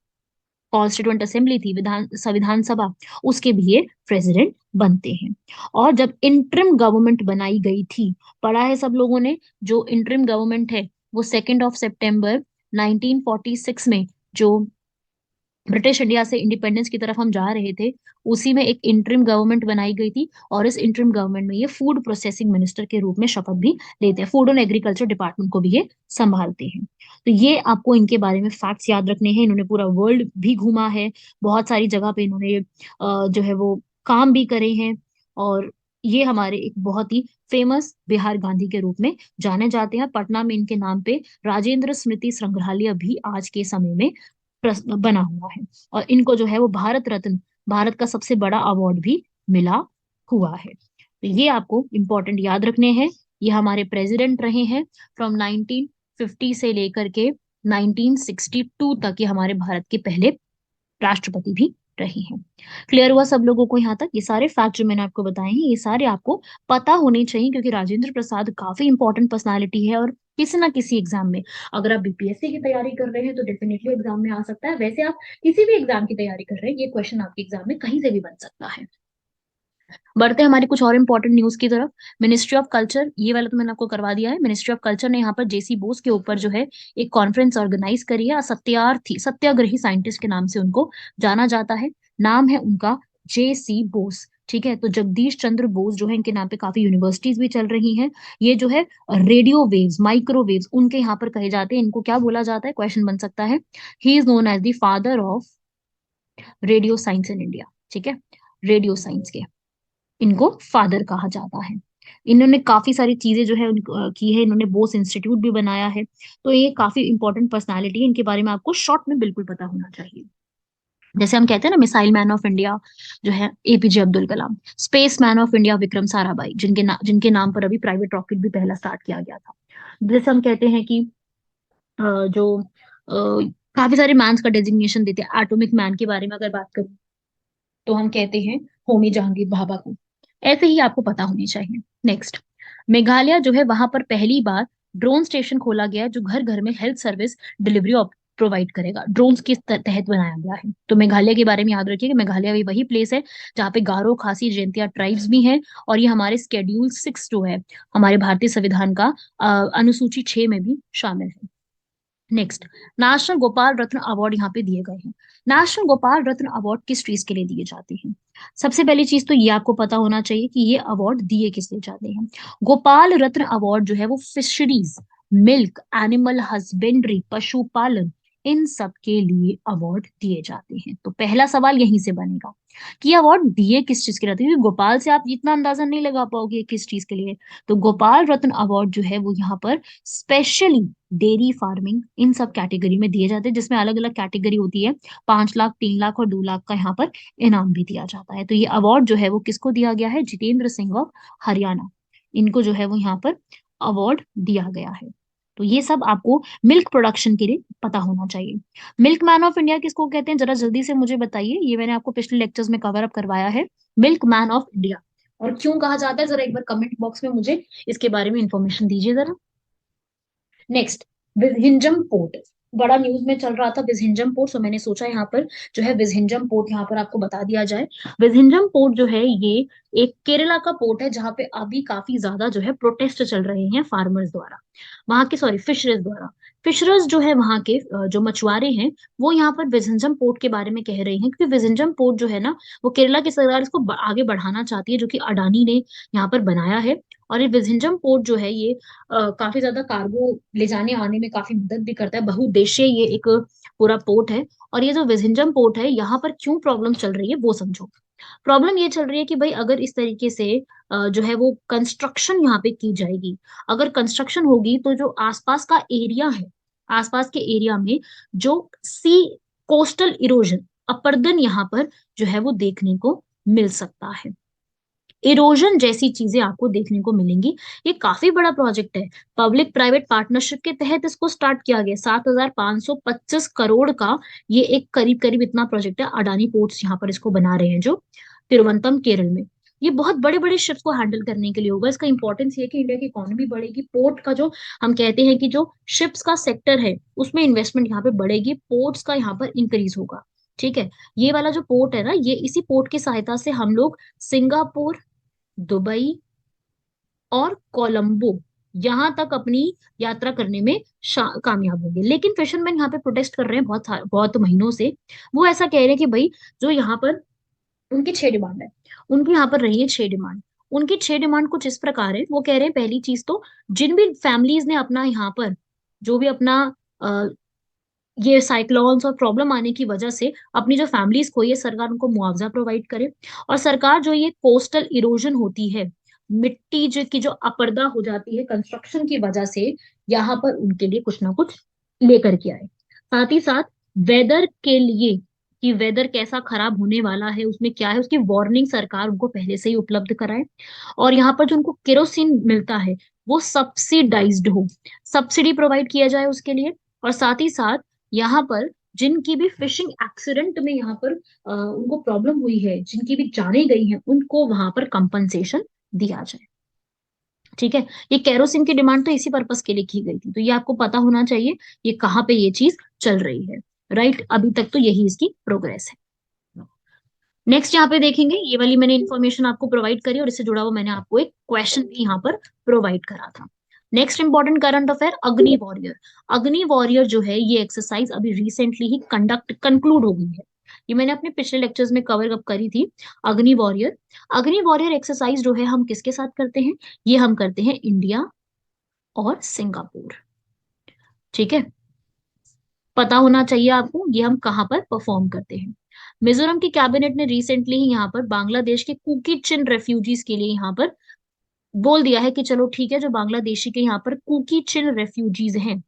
कॉन्स्टिट्यूंट असेंबली थी, संविधान सभा, उसके भी ये प्रेसिडेंट बनते हैं। और जब इंटरिम गवर्नमेंट बनाई गई थी, पढ़ा है सब लोगों ने, जो इंटरिम गवर्नमेंट है वो 2 सितंबर 1946 में, जो ब्रिटिश इंडिया से इंडिपेंडेंस की तरफ हम जा रहे थे, उसी में एक इंटरिम गवर्नमेंट बनाई गई थी। और इस इंटरिम गवर्नमेंट में ये फूड प्रोसेसिंग मिनिस्टर के रूप में शपथ भी लेते हैं। फूड एंड एग्रीकल्चर डिपार्टमेंट को भी ये संभालते हैं। तो ये आपको इनके बारे में फैक्ट्स याद रखने हैं। इन्होंने पूरा वर्ल्ड भी घूमा है, बहुत सारी जगह पे इन्होंने जो है वो काम भी करे हैं। और ये हमारे एक बहुत ही फेमस बिहार गांधी के रूप में जाने जाते हैं। पटना में इनके नाम पे राजेंद्र स्मृति संग्रहालय भी आज के समय में बना हुआ है। और इनको जो है वो भारत रत्न, भारत का सबसे बड़ा अवार्ड भी मिला हुआ है। तो ये आपको इम्पोर्टेंट याद रखने हैं। ये हमारे प्रेसिडेंट रहे हैं फ्रॉम 1950 से लेकर के 1962 तक। ये हमारे भारत के पहले राष्ट्रपति भी रही हैं। क्लियर हुआ सब लोगों को यहाँ तक? ये सारे फैक्ट जो मैंने आपको बताए हैं, ये सारे आपको पता होने चाहिए, क्योंकि राजेंद्र प्रसाद काफी इंपॉर्टेंट पर्सनालिटी है। और किसी ना किसी एग्जाम में, अगर आप बीपीएससी की तैयारी कर रहे हैं तो डेफिनेटली एग्जाम में आ सकता है। वैसे आप किसी भी एग्जाम की तैयारी कर रहे हैं, ये क्वेश्चन आपके एग्जाम में कहीं से भी बन सकता है। बढ़ते हैं हमारी कुछ और इंपॉर्टेंट न्यूज की तरफ। मिनिस्ट्री ऑफ कल्चर, ये वाला तो मैंने आपको करवा दिया है। मिनिस्ट्री ऑफ कल्चर ने यहाँ पर जेसी बोस के ऊपर जो है एक कॉन्फ्रेंस ऑर्गेनाइज करी है। सत्यार्थी, सत्याग्रही साइंटिस्ट के नाम से उनको जाना जाता है। नाम है उनका जेसी बोस, ठीक है। तो जगदीश चंद्र बोस जो है, इनके नाम पे काफी यूनिवर्सिटीज भी चल रही हैं। ये जो है रेडियो वेव्स, माइक्रोवेव्स, उनके यहाँ पर कहे जाते हैं। इनको क्या बोला जाता है, क्वेश्चन बन सकता है। He is known as the father of radio science in India, ठीक है। रेडियो साइंस के इनको फादर कहा जाता है। इन्होंने काफी सारी चीजें जो है की है। इन्होंने बोस इंस्टीट्यूट भी बनाया है। तो ये काफी इंपॉर्टेंट पर्सनालिटी है, इनके बारे में आपको शॉर्ट में बिल्कुल पता होना चाहिए। जैसे हम कहते हैं ना, मिसाइल मैन ऑफ इंडिया जो है APJ Abdul Kalam, space man of India Vikram Sarabhai, जिनके नाम पर अभी प्राइवेट रॉकेट भी पहला स्टार्ट किया गया था। जैसे हम कहते हैं कि जो काफी सारे मैन्स का डेजिग्नेशन देते हैं। एटॉमिक मैन के बारे में अगर बात करूं तो हम कहते हैं होमी जहांगीर भाभा को। ऐसे ही आपको पता होनी चाहिए। नेक्स्ट, मेघालय जो है, वहां पर पहली बार ड्रोन स्टेशन खोला गया है, जो घर घर में हेल्थ सर्विस डिलीवरी प्रोवाइड करेगा। ड्रोन्स के तहत बनाया गया है। तो मेघालय के बारे में याद रखिए कि मेघालय भी वही प्लेस है जहाँ पे गारो, खासी, जैंतिया ट्राइब्स भी हैं। और ये हमारे स्केड्यूल 6 जो है हमारे भारतीय संविधान का अनुसूची 6 में भी शामिल है। नेक्स्ट, नेशनल गोपाल रत्न अवार्ड यहाँ पे दिए गए हैं। नेशनल गोपाल रत्न अवार्ड किस चीज के लिए दिए जाते हैं? सबसे पहली चीज तो ये आपको पता होना चाहिए कि ये अवार्ड दिए किस लिए जाते हैं। गोपाल रत्न अवार्ड जो है वो फिशरीज, मिल्क, एनिमल हस्बेंड्री, पशुपालन, इन सब के लिए अवार्ड दिए जाते हैं। तो पहला सवाल यहीं से बनेगा कि ये अवार्ड दिए किस चीज के लिए जाते हैं, क्योंकि गोपाल से आप इतना अंदाजा नहीं लगा पाओगे किस चीज के लिए। तो गोपाल रत्न अवार्ड जो है वो यहाँ पर स्पेशली डेयरी फार्मिंग, इन सब कैटेगरी में दिए जाते हैं, जिसमें अलग अलग कैटेगरी होती है। 5 लाख, 3 लाख और 2 लाख का यहाँ पर इनाम भी दिया जाता है। तो ये अवार्ड जो है वो किसको दिया गया है? जितेंद्र सिंह ऑफ हरियाणा, इनको जो है वो यहाँ पर अवार्ड दिया गया है। तो ये सब आपको मिल्क प्रोडक्शन के लिए पता होना चाहिए। मिल्क मैन ऑफ इंडिया किसको कहते हैं, जरा जल्दी से मुझे बताइए। ये मैंने आपको पिछले लेक्चर्स में कवर अप करवाया है, मिल्क मैन ऑफ इंडिया। और क्यों कहा जाता है, जरा एक बार कमेंट बॉक्स में मुझे इसके बारे में इंफॉर्मेशन दीजिए जरा। नेक्स्ट, विजहिंजम पोर्ट, बड़ा न्यूज में चल रहा था विजहिंजम पोर्ट, सो मैंने सोचा यहाँ पर जो है विजहिंजम पोर्ट यहाँ पर आपको बता दिया जाए। विजहिंजम पोर्ट जो है ये एक केरला का पोर्ट है, जहाँ पे अभी काफी ज्यादा जो है प्रोटेस्ट चल रहे हैं फार्मर्स द्वारा, वहां के, सॉरी, फिशरर्स द्वारा। फिशरर्स जो है वहां के जो मछुआरे हैं, वो यहाँ पर विजहिंजम पोर्ट के बारे में कह रहे हैं, क्योंकि विजहिंजम पोर्ट जो है ना, वो केरला की सरकार इसको आगे बढ़ाना चाहती है, जो कि अडानी ने यहाँ पर बनाया है। और ये विजहिंजम पोर्ट जो है ये काफी ज्यादा कार्गो ले जाने आने में काफी मदद भी करता है, बहुउद्देशीय ये एक पूरा पोर्ट है। और ये जो विजहिंजम पोर्ट है, यहाँ पर क्यों प्रॉब्लम चल रही है वो समझो। प्रॉब्लम ये चल रही है कि भाई अगर इस तरीके से जो है वो कंस्ट्रक्शन यहाँ पे की जाएगी, अगर कंस्ट्रक्शन होगी तो जो आसपास का एरिया है, आसपास के एरिया में जो सी कोस्टल इरोजन, अपरदन यहाँ पर जो है वो देखने को मिल सकता है, इरोजन जैसी चीजें आपको देखने को मिलेंगी। ये काफी बड़ा प्रोजेक्ट है, पब्लिक प्राइवेट पार्टनरशिप के तहत इसको स्टार्ट किया गया। 7,525 करोड़ का ये एक करीब करीब इतना प्रोजेक्ट है। अडानी पोर्ट्स यहाँ पर इसको बना रहे हैं, जो तिरुवनंतम केरल में। ये बहुत बड़े बड़े शिप्स को हैंडल करने के लिए होगा। इसका इंपॉर्टेंस ये है कि इंडिया की इकोनॉमी बढ़ेगी, पोर्ट का जो हम कहते हैं कि जो शिप्स का सेक्टर है उसमें इन्वेस्टमेंट यहाँ पे बढ़ेगी, पोर्ट्स का यहाँ पर इंक्रीज होगा। ठीक है, ये वाला जो पोर्ट है ना, ये इसी पोर्ट की सहायता से हम लोग सिंगापुर, दुबई और कोलंबो यहां तक अपनी यात्रा करने में कामयाब होंगे। लेकिन फिशरमैन यहाँ पे प्रोटेस्ट कर रहे हैं बहुत बहुत महीनों से। वो ऐसा कह रहे हैं कि भाई जो यहाँ पर उनकी 6 डिमांड है, उनकी यहाँ पर रही है 6 डिमांड। उनकी 6 डिमांड कुछ इस प्रकार है। वो कह रहे हैं पहली चीज तो, जिन भी फैमिलीज ने अपना यहाँ पर जो भी अपना ये साइक्लोन्स और प्रॉब्लम आने की वजह से अपनी जो फैमिलीज खोई है, सरकार उनको मुआवजा प्रोवाइड करे। और सरकार जो ये कोस्टल इरोजन होती है, मिट्टी जो की जो अपरदा हो जाती है कंस्ट्रक्शन की वजह से, यहाँ पर उनके लिए कुछ ना कुछ लेकर के आए। साथ ही साथ वेदर के लिए, कि वेदर कैसा खराब होने वाला है, उसमें क्या है, उसकी वार्निंग सरकार उनको पहले से ही उपलब्ध कराए। और यहाँ पर जो उनको केरोसिन मिलता है वो सब्सिडाइज्ड हो, सब्सिडी प्रोवाइड किया जाए उसके लिए। और साथ ही साथ यहाँ पर जिनकी भी फिशिंग एक्सीडेंट में यहाँ पर उनको प्रॉब्लम हुई है, जिनकी भी जाने गई हैं, उनको वहां पर कंपनसेशन दिया जाए। ठीक है, ये केरोसिन की डिमांड तो इसी पर्पस के लिए की गई थी, तो ये आपको पता होना चाहिए ये कहाँ पे ये चीज चल रही है। राइट, अभी तक तो यही इसकी प्रोग्रेस है। नेक्स्ट यहाँ पे देखेंगे, ये वाली मैंने इन्फॉर्मेशन आपको प्रोवाइड करी और इससे जुड़ा हुआ मैंने आपको एक क्वेश्चन भी यहाँ पर प्रोवाइड करा था। नेक्स्ट इंपॉर्टेंट करंट अफेयर, अग्नि वॉरियर। अग्नि वॉरियर जो है ये एक्सरसाइज अभी रिसेंटली ही कंक्लूड हो गई है। ये मैंने अपने पिछले लेक्चर्स में कवर अप करी थी, अग्नि वॉरियर। अग्नि वॉरियर एक्सरसाइज जो है हम किसके साथ करते हैं? ये हम करते हैं इंडिया और सिंगापुर। ठीक है, पता होना चाहिए आपको ये हम कहाँ पर परफॉर्म करते हैं। मिजोरम की कैबिनेट ने रिसेंटली ही यहाँ पर बांग्लादेश के कुकी चिन रेफ्यूजीज के लिए यहाँ पर बोल दिया है कि चलो ठीक है, जो बांग्लादेशी के यहाँ पर कुकी चिन रेफ्यूजीज हैं,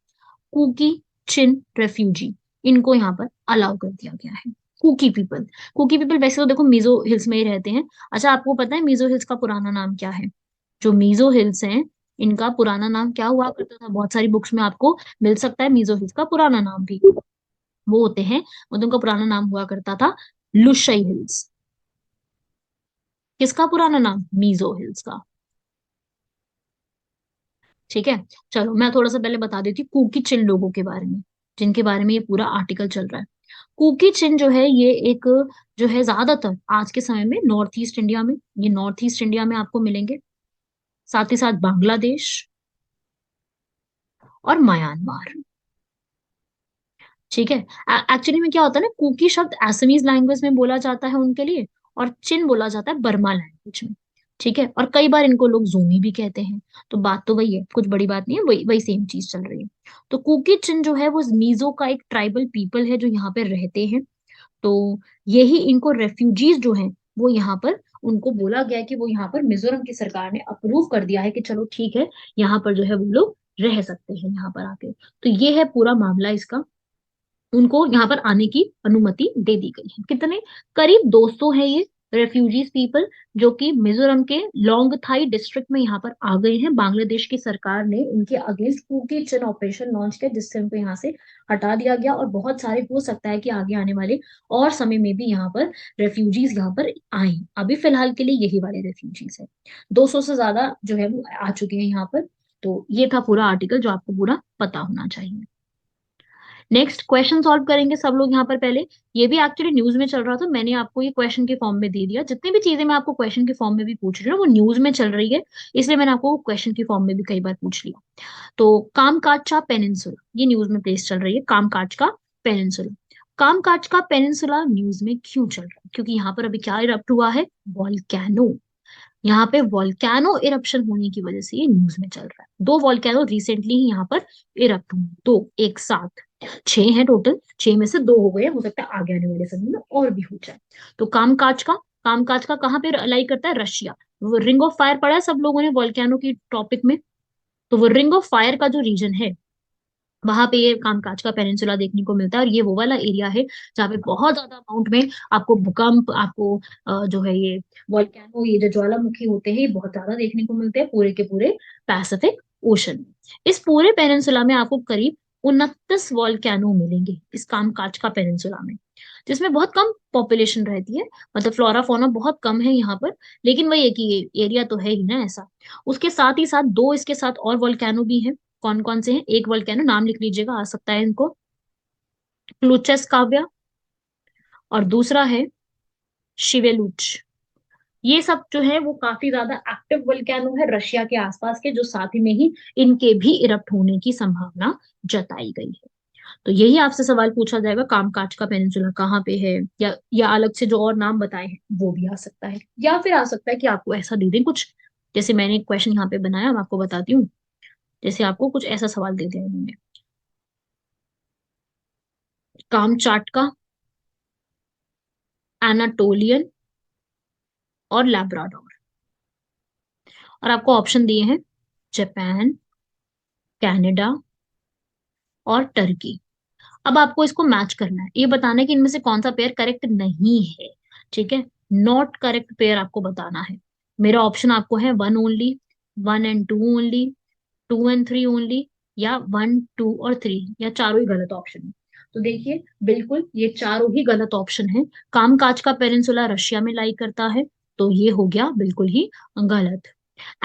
कुकी चिन रेफ्यूजी, इनको यहाँ पर अलाउ कर दिया गया है। कुकी पीपल, कुकी पीपल वैसे तो देखो मिजो हिल्स में ही रहते हैं। अच्छा, आपको पता है मिजो हिल्स का पुराना नाम क्या है? जो मिजो हिल्स हैं, इनका पुराना नाम क्या हुआ करता था? बहुत सारी बुक्स में आपको मिल सकता है मिजो हिल्स का पुराना नाम भी। वो होते हैं, मतलब उनका पुराना नाम हुआ करता था लुशई हिल्स। किसका पुराना नाम? मिजो हिल्स का। ठीक है, चलो मैं थोड़ा सा पहले बता देती हूँ कुकी चिन लोगों के बारे में, जिनके बारे में ये पूरा आर्टिकल चल रहा है। कुकी चिन जो है ये एक जो है ज्यादातर आज के समय में नॉर्थ ईस्ट इंडिया में, ये नॉर्थ ईस्ट इंडिया में आपको मिलेंगे, साथ ही साथ बांग्लादेश और म्यांमार। ठीक है। एक्चुअली में क्या होता है ना, कुकी शब्द असमीज लैंग्वेज में बोला जाता है उनके लिए, और चिन बोला जाता है बर्मा लैंग्वेज में। ठीक है, और कई बार इनको लोग जोमी भी कहते हैं। तो बात तो वही है, कुछ बड़ी बात नहीं है, वही वही सेम चीज चल रही है। तो कुकी चिन जो है वो मीजो का एक ट्राइबल पीपल है जो यहाँ पे रहते हैं। तो यही इनको रेफ्यूजीज जो हैं वो यहाँ पर, उनको बोला गया है कि वो यहाँ पर मिजोरम की सरकार ने अप्रूव कर दिया है कि चलो ठीक है, यहाँ पर जो है वो लोग रह सकते हैं यहाँ पर आके। तो ये है पूरा मामला इसका। उनको यहाँ पर आने की अनुमति दे दी गई है। कितने, करीब 200 है ये रेफ्यूजीज पीपल, जो कि मिजोरम के लोंगथाई डिस्ट्रिक्ट में यहाँ पर आ गए हैं। बांग्लादेश की सरकार ने उनके अगेंस्ट कुकी चिन ऑपरेशन लॉन्च किया, जिससे उनको यहाँ से हटा दिया गया। और बहुत सारे, हो सकता है कि आगे आने वाले और समय में भी यहाँ पर रेफ्यूजीज यहाँ पर आए। अभी फिलहाल के लिए यही वाले रेफ्यूजीज है। 200 से ज्यादा जो है वो आ चुके हैं यहाँ पर। तो ये था पूरा आर्टिकल जो आपको पूरा पता होना चाहिए। नेक्स्ट क्वेश्चन सॉल्व करेंगे सब लोग यहाँ पर पहले। ये भी एक्चुअली न्यूज में चल रहा था, मैंने आपको ये क्वेश्चन के फॉर्म में दे दिया। जितनी भी चीजें मैं आपको क्वेश्चन के फॉर्म में भी पूछ रही हूँ वो न्यूज में चल रही है, इसलिए मैंने आपको क्वेश्चन के फॉर्म में भी कई बार पूछ लिया। तो कामकाचा पेनिनसुला, ये न्यूज में प्लेस चल रही है, कामकाज का पेनिनसुला। कामकाज का पेनिनसुला न्यूज में क्यों चल रहा है? क्योंकि यहाँ पर अभी क्या इरप्ट हुआ है, वॉल्केनो। यहाँ पे वॉल्केनो इरप्शन होने की वजह से ये न्यूज में चल रहा है। 2 वॉल्केनो रिसेंटली ही यहाँ पर इरप्ट हुए, 2 एक साथ, 6 हैं टोटल, 6 में से 2 हो गए, हो सकता है आगे आने वाले समय में और भी हो जाए। तो कामकाज का कहाँ पे अलाई करता है, रशिया। वो रिंग ऑफ फायर पढ़ा है सब लोगों ने वॉल्केनो की टॉपिक में। तो वो रिंग ऑफ फायर का जो रीजन है, वहां पे ये कामकाज का पेनिनसुला देखने को मिलता है। और ये वो वाला एरिया है जहाँ पे बहुत ज्यादा अमाउंट में आपको भूकंप, आपको जो है ये वॉल्केनो, ये जो ज्वालामुखी होते हैं, ये बहुत ज्यादा देखने को मिलते हैं पूरे के पूरे पैसिफिक ओशन में। इस पूरे पेनिनसुला में आपको करीब 29 वॉल्केनो मिलेंगे इस कामकाज का पेनिनसुला में, जिसमें बहुत कम पॉपुलेशन रहती है। मतलब फ्लोरा फौना बहुत कम है यहाँ पर। लेकिन वही है कि ये एरिया तो है ही ना ऐसा। उसके साथ ही साथ 2 इसके साथ और वॉल्केनो भी हैं। कौन कौन से हैं, एक वोल्केनो नाम लिख लीजिएगा, आ सकता है इनको, क्लूचस काव्या, और दूसरा है शिवेलुच। ये सब जो है वो काफी ज्यादा एक्टिव वोल्केनो है रशिया के आसपास के, जो साथ ही में ही इनके भी इरप्ट होने की संभावना जताई गई है। तो यही आपसे सवाल पूछा जाएगा, कामकाज का पेनिनसुला कहाँ पे है, या अलग से जो और नाम बताए हैं वो भी आ सकता है। या फिर आ सकता है कि आपको ऐसा दे दें कुछ, जैसे मैंने एक क्वेश्चन यहाँ पे बनाया, मैं आपको बताती हूँ। जैसे आपको कुछ ऐसा सवाल दे दिया इन्होंने, कामचाटका, एनाटोलियन और लैब्राडोर, और आपको ऑप्शन दिए हैं जापान, कनाडा और टर्की। अब आपको इसको मैच करना है, ये बताना है कि इनमें से कौन सा पेयर करेक्ट नहीं है। ठीक है, नॉट करेक्ट पेयर आपको बताना है। मेरा ऑप्शन आपको है 1 only, 1 and 2 only, 2 and 3 only, या 1, 2 और 3, या चारों ही गलत ऑप्शन है। तो देखिए, बिल्कुल ये चारों ही गलत ऑप्शन है। कामकाज का पेनिनसुला रशिया में लाई करता है, तो ये हो गया बिल्कुल ही गलत।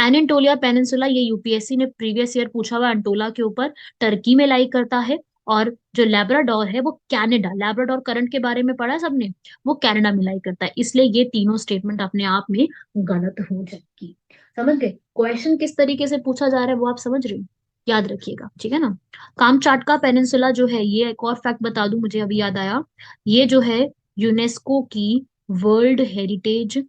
एनिटोलिया पेनिनसुला, ये यूपीएससी ने प्रीवियस ईयर पूछा हुआ अंटोला के ऊपर, टर्की में लाई करता है। और जो लैब्राडोर है वो कनाडा, लैब्राडोर करंट के बारे में पढ़ा है सबने, वो कनाडा में लाई करता है। इसलिए ये तीनों स्टेटमेंट अपने आप में गलत हो जाएगी। समझ गए, क्वेश्चन किस तरीके से पूछा जा रहा है वो आप समझ रहे हो, याद रखिएगा, ठीक है ना। कामचाटका पेनिनसुला जो है, ये एक और फैक्ट बता दूं, मुझे अभी याद आया, ये जो है यूनेस्को की वर्ल्ड हेरिटेज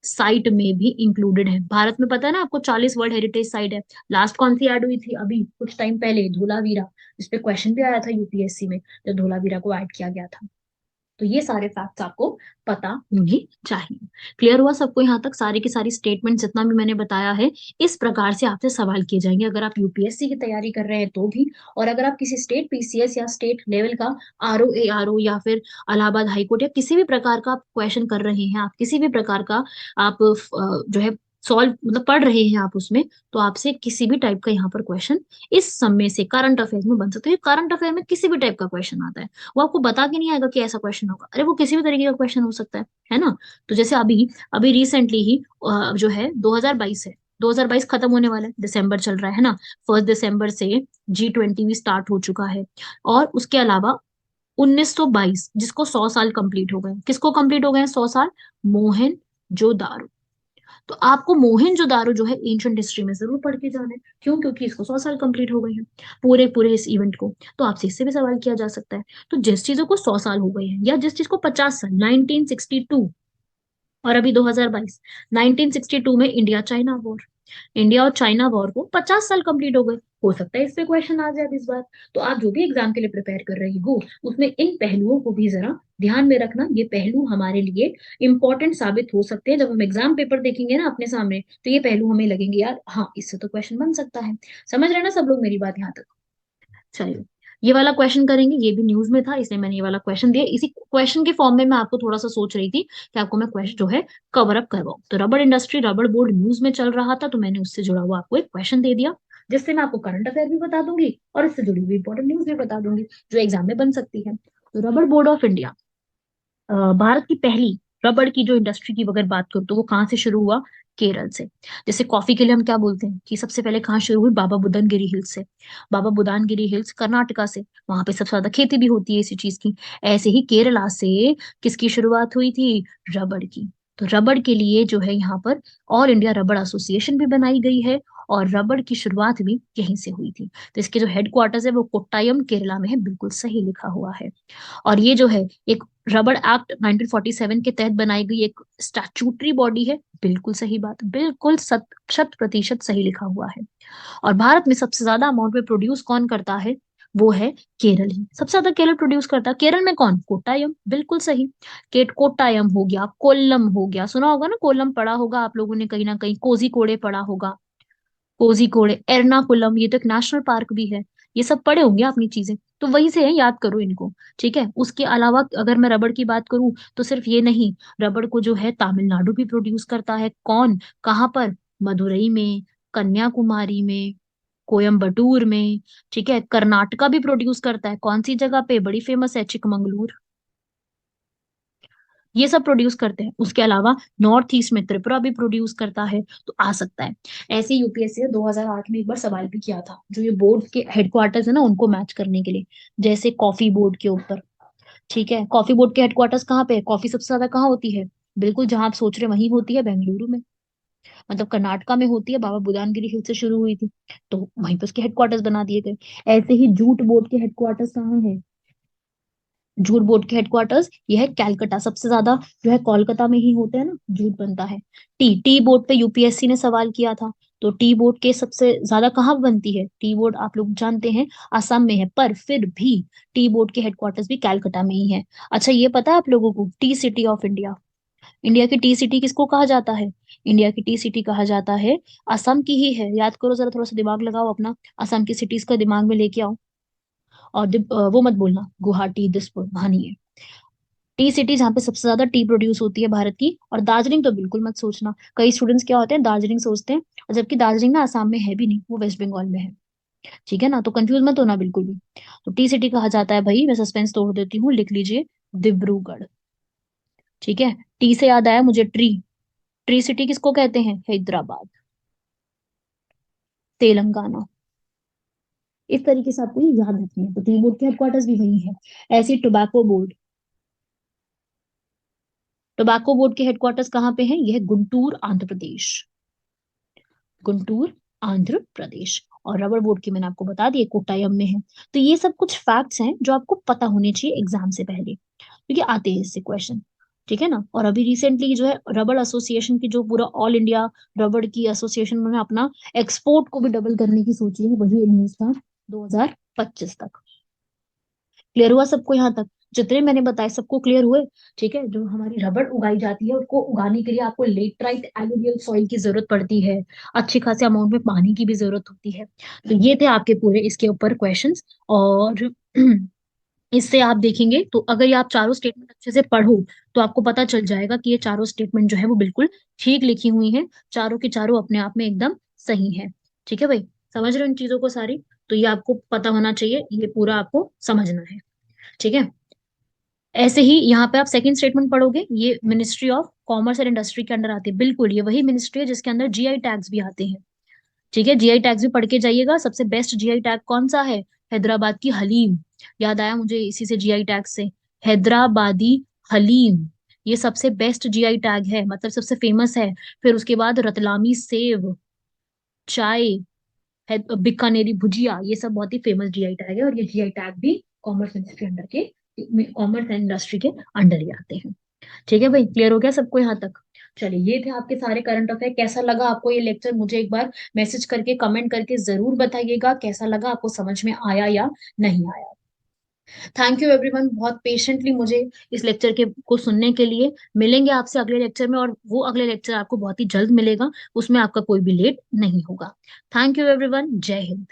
साइट में भी इंक्लूडेड है। भारत में पता है ना आपको 40 वर्ल्ड हेरिटेज साइट है। लास्ट कौन सी ऐड हुई थी अभी कुछ टाइम पहले, धोलावीरा। इस पे क्वेश्चन भी आया था यूपीएससी में, जब धोलावीरा को ऐड किया गया था। तो ये सारे फैक्ट्स आपको पता होने चाहिए। क्लियर हुआ सबको यहाँ तक, सारी की सारी स्टेटमेंट जितना भी मैंने बताया है, इस प्रकार से आपसे सवाल किए जाएंगे अगर आप यूपीएससी की तैयारी कर रहे हैं तो भी। और अगर आप किसी स्टेट पीसीएस या स्टेट लेवल का आरओ एआरओ या फिर इलाहाबाद हाईकोर्ट या किसी भी प्रकार का आप क्वेश्चन कर रहे हैं, आप किसी भी प्रकार का आप जो है सॉल्व मतलब पढ़ रहे हैं आप उसमें, तो आपसे किसी भी टाइप का यहाँ पर क्वेश्चन इस समय से करंट अफेयर्स में बन सकते हैं। करंट अफेयर में किसी भी टाइप का क्वेश्चन आता है, वो आपको बता के नहीं आएगा कि ऐसा क्वेश्चन होगा, अरे वो किसी भी तरीके का क्वेश्चन हो सकता है ना। तो जैसे अभी अभी रिसेंटली ही जो है 2022 है, 2022 खत्म होने वाला है, दिसंबर चल रहा है ना। 1 दिसंबर से G20 भी स्टार्ट हो चुका है। और उसके अलावा 1922, जिसको 100 साल कंप्लीट हो गए, किसको कंप्लीट हो गए 100 साल, मोहन जो दारो। तो आपको मोहनजोदारो जो है एंशियंट हिस्ट्री में जरूर पढ़ के जाना है। क्यों? क्योंकि इसको 100 साल कंप्लीट हो गए हैं पूरे पूरे इस इवेंट को। तो आपसे इससे भी सवाल किया जा सकता है। तो जिस चीजों को 100 साल हो गए हैं या जिस चीज को 50 साल, 1962 और अभी 2022, 1962 में इंडिया चाइना वॉर, इंडिया और चाइना वॉर को 50 साल कंप्लीट हो गए। हो सकता है इस पे क्वेश्चन आ जाए इस बार। तो आप जो भी एग्जाम के लिए प्रिपेयर कर रही हो उसमें इन पहलुओं को भी जरा ध्यान में रखना। ये पहलू हमारे लिए इंपॉर्टेंट साबित हो सकते हैं। जब हम एग्जाम पेपर देखेंगे ना अपने सामने तो ये पहलू हमें लगेंगे यार हाँ इससे तो क्वेश्चन बन सकता है। समझ रहे हैं ना सब लोग मेरी बात यहाँ तक? चलिए ये वाला क्वेश्चन करेंगे। ये भी न्यूज में था इसलिए मैंने ये वाला क्वेश्चन दिया। इसी क्वेश्चन के फॉर्म में मैं आपको थोड़ा सा सोच रही थी कि आपको मैं क्वेश्चन जो है कवर अप करवाऊं। तो रबड़ इंडस्ट्री, रबड़ बोर्ड न्यूज में चल रहा था तो मैंने उससे जुड़ा हुआ आपको एक क्वेश्चन दे दिया, जिससे मैं आपको करंट अफेयर भी बता दूंगी और इससे जुड़ी हुई इंपॉर्टेंट न्यूज भी बता दूंगी जो एग्जाम में बन सकती है। तो रबड़ बोर्ड ऑफ इंडिया, भारत की पहली रबड़ की जो इंडस्ट्री की अगर बात करूँ तो वो कहाँ से शुरू हुआ? केरल से। जैसे कॉफी के लिए हम क्या बोलते हैं कि सबसे पहले कहाँ शुरू हुई? बाबा बुदनगिरी हिल्स से। बाबा बुदानगिरी हिल्स कर्नाटका से, वहां पे सबसे ज्यादा खेती भी होती है इसी चीज की। ऐसे ही केरला से किसकी शुरुआत हुई थी? रबड़ की। तो रबड़ के लिए जो है यहाँ पर ऑल इंडिया रबड़ एसोसिएशन भी बनाई गई है और रबड़ की शुरुआत भी यहीं से हुई थी। तो इसके जो हेडक्वार्टर्स है वो कोट्टायम केरला में है, बिल्कुल सही लिखा हुआ है। और ये जो है एक रबड़ एक्ट 1947 के तहत बनाई गई एक स्टैट्यूटरी बॉडी है, बिल्कुल सही बात, बिल्कुल 100% सही लिखा हुआ है। और भारत में सबसे ज्यादा अमाउंट में प्रोड्यूस कौन करता है? वो है केरल ही। सबसे ज्यादा केरल प्रोड्यूस करता है। केरल में कौन? कोट्टायम, बिल्कुल सही। कोट्टायम हो गया, कोल्लम हो गया, सुना होगा ना, कोल्लम पढ़ा होगा आप लोगों ने कहीं ना कहीं, कोझिकोडे पढ़ा होगा, कोझिकोडे, एर्नाकुलम, ये तो एक नेशनल पार्क भी है। ये सब पढ़े होंगे आपने चीजें, तो वहीं से है, याद करो इनको। ठीक है। उसके अलावा अगर मैं रबड़ की बात करूं तो सिर्फ ये नहीं, रबड़ को जो है तमिलनाडु भी प्रोड्यूस करता है। कौन? कहाँ पर? मदुरई में, कन्याकुमारी में, कोयम्बटूर में। ठीक है। कर्नाटका भी प्रोड्यूस करता है। कौन सी जगह पे? बड़ी फेमस है, चिकमंगलूर। ये सब प्रोड्यूस करते हैं। उसके अलावा नॉर्थ ईस्ट में त्रिपुरा भी प्रोड्यूस करता है। तो आ सकता है। ऐसे यूपीएससी ने 2008 में एक बार सवाल भी किया था, जो ये बोर्ड के हेडक्वार्टर्स है ना उनको मैच करने के लिए, जैसे कॉफी बोर्ड के ऊपर। ठीक है। कॉफी बोर्ड के हेडक्वार्टर्स कहाँ पे है? कॉफी सबसे ज्यादा कहाँ होती है? बिल्कुल जहां आप सोच रहे हैं वहीं होती है, बेंगलुरु में। मतलब कर्नाटका में होती है, बाबा बुदानगिरी हिल से शुरू हुई थी। तो वहीं पे उसके हेडक्वार्टर्स बना दिए गए। ऐसे ही जूट बोर्ड के हेडक्वार्टर्स कहाँ है? जूट बोर्ड के हेडक्वार्टर्स ये है कैलकाटा। सबसे ज्यादा जो है कोलकाता में ही होते हैं ना, जूट बनता है। टी बोर्ड पे यूपीएससी ने सवाल किया था। तो टी बोर्ड के सबसे ज्यादा कहाँ बनती है? टी बोर्ड आप लोग जानते हैं असम में है, पर फिर भी टी बोर्ड के हेडक्वार्टर्स भी कैलकाटा में ही है। अच्छा ये पता है आप लोगों को, T city of India, India की टी सिटी किसको कहा जाता है? इंडिया की टी सिटी कहा जाता है असम की ही है। याद करो जरा, थोड़ा सा दिमाग लगाओ अपना, असम की सिटीज का दिमाग में लेके आओ। और वो मत बोलना गुवाहाटी, दिसपुर, वहां नहीं है। टी सिटी जहाँ पे सबसे ज्यादा टी प्रोड्यूस होती है भारत की। और दार्जिलिंग तो बिल्कुल मत सोचना। कई स्टूडेंट्स क्या होते हैं, दार्जिलिंग सोचते हैं, और जबकि दार्जिलिंग ना आसाम में है भी नहीं, वो वेस्ट बंगाल में है। ठीक है ना, तो कंफ्यूज मत होना बिल्कुल भी। तो टी सिटी कहा जाता है भाई, मैं सस्पेंस तोड़ देती हूँ, लिख लीजिए, डिब्रूगढ़। ठीक है। टी से याद आया मुझे, ट्री। ट्री सिटी किसको कहते हैं? हैदराबाद, तेलंगाना। इस तरीके से आपको ये याद रखनी है। तो टी बोर्ड के हेडक्वार्टर्स भी वही है। ऐसे टोबैको बोर्ड, टोबैको बोर्ड के हेडक्वार्टर्स कहाँ पे हैं? यह है गुंटूर, आंध्र प्रदेश। गुंटूर, आंध्र प्रदेश। और रबर बोर्ड की मैंने आपको बता दी कोट्टायम में है। तो ये सब कुछ फैक्ट्स हैं जो आपको पता होने चाहिए एग्जाम से पहले, क्योंकि आते हैं इससे क्वेश्चन। ठीक है ना। और अभी रिसेंटली जो है रबड़ एसोसिएशन की जो पूरा ऑल इंडिया रबड़ की एसोसिएशन में अपना एक्सपोर्ट को भी डबल करने की सोची है, वही न्यूज था 2025 तक। क्लियर हुआ सबको यहाँ तक? जितने मैंने बताए सबको क्लियर हुए? ठीक है। जो हमारी रबड़ उगाई जाती है उसको उगाने के लिए आपको लेटराइट एलुवियल सॉइल की जरूरत पड़ती है। अच्छी खासी अमाउंट में पानी की भी जरूरत होती है। तो ये थे आपके पूरे इसके ऊपर क्वेश्चंस। और इससे आप देखेंगे तो अगर ये आप चारों स्टेटमेंट अच्छे से पढ़ो तो आपको पता चल जाएगा कि ये चारों स्टेटमेंट जो है वो बिल्कुल ठीक लिखी हुई हैं। चारों की चारों अपने आप में एकदम सही है। ठीक है भाई, समझ रहे हो इन चीजों को सारी? तो ये आपको पता होना चाहिए, ये पूरा आपको समझना है। ठीक है। ऐसे ही यहाँ पे आप सेकंड स्टेटमेंट पढ़ोगे, ये ministry of commerce and industry के अंडर आती है। बिल्कुल ये वही मिनिस्ट्री है जिसके अंदर जीआई टैग्स भी आते हैं। ठीक है। जीआई टैग्स भी पढ़ के जाइएगा। सबसे बेस्ट जीआई टैग कौन सा है? हैदराबाद की हलीम। याद आया मुझे इसी से, जीआई टैग से, हैदराबादी हलीम। ये सबसे बेस्ट जीआई टैग है, मतलब सबसे फेमस है। फिर उसके बाद रतलामी सेव, चाय है, बीकानेरी भुजिया, ये सब बहुत ही फेमस जीआई टैग है, और ये जीआई टैग भी कॉमर्स एंड इंडस्ट्री के अंडर ही आते हैं। ठीक है भाई, क्लियर हो गया सबको यहाँ तक? चलिए, ये थे आपके सारे करंट अफेयर। कैसा लगा आपको ये लेक्चर, मुझे एक बार मैसेज करके कमेंट करके जरूर बताइएगा, कैसा लगा आपको, समझ में आया या नहीं आया। थैंक यू एवरीवन, बहुत पेशेंटली मुझे इस लेक्चर के को सुनने के लिए। मिलेंगे आपसे अगले लेक्चर में, और वो अगले लेक्चर आपको बहुत ही जल्द मिलेगा, उसमें आपका कोई भी लेट नहीं होगा। थैंक यू एवरीवन, जय हिंद।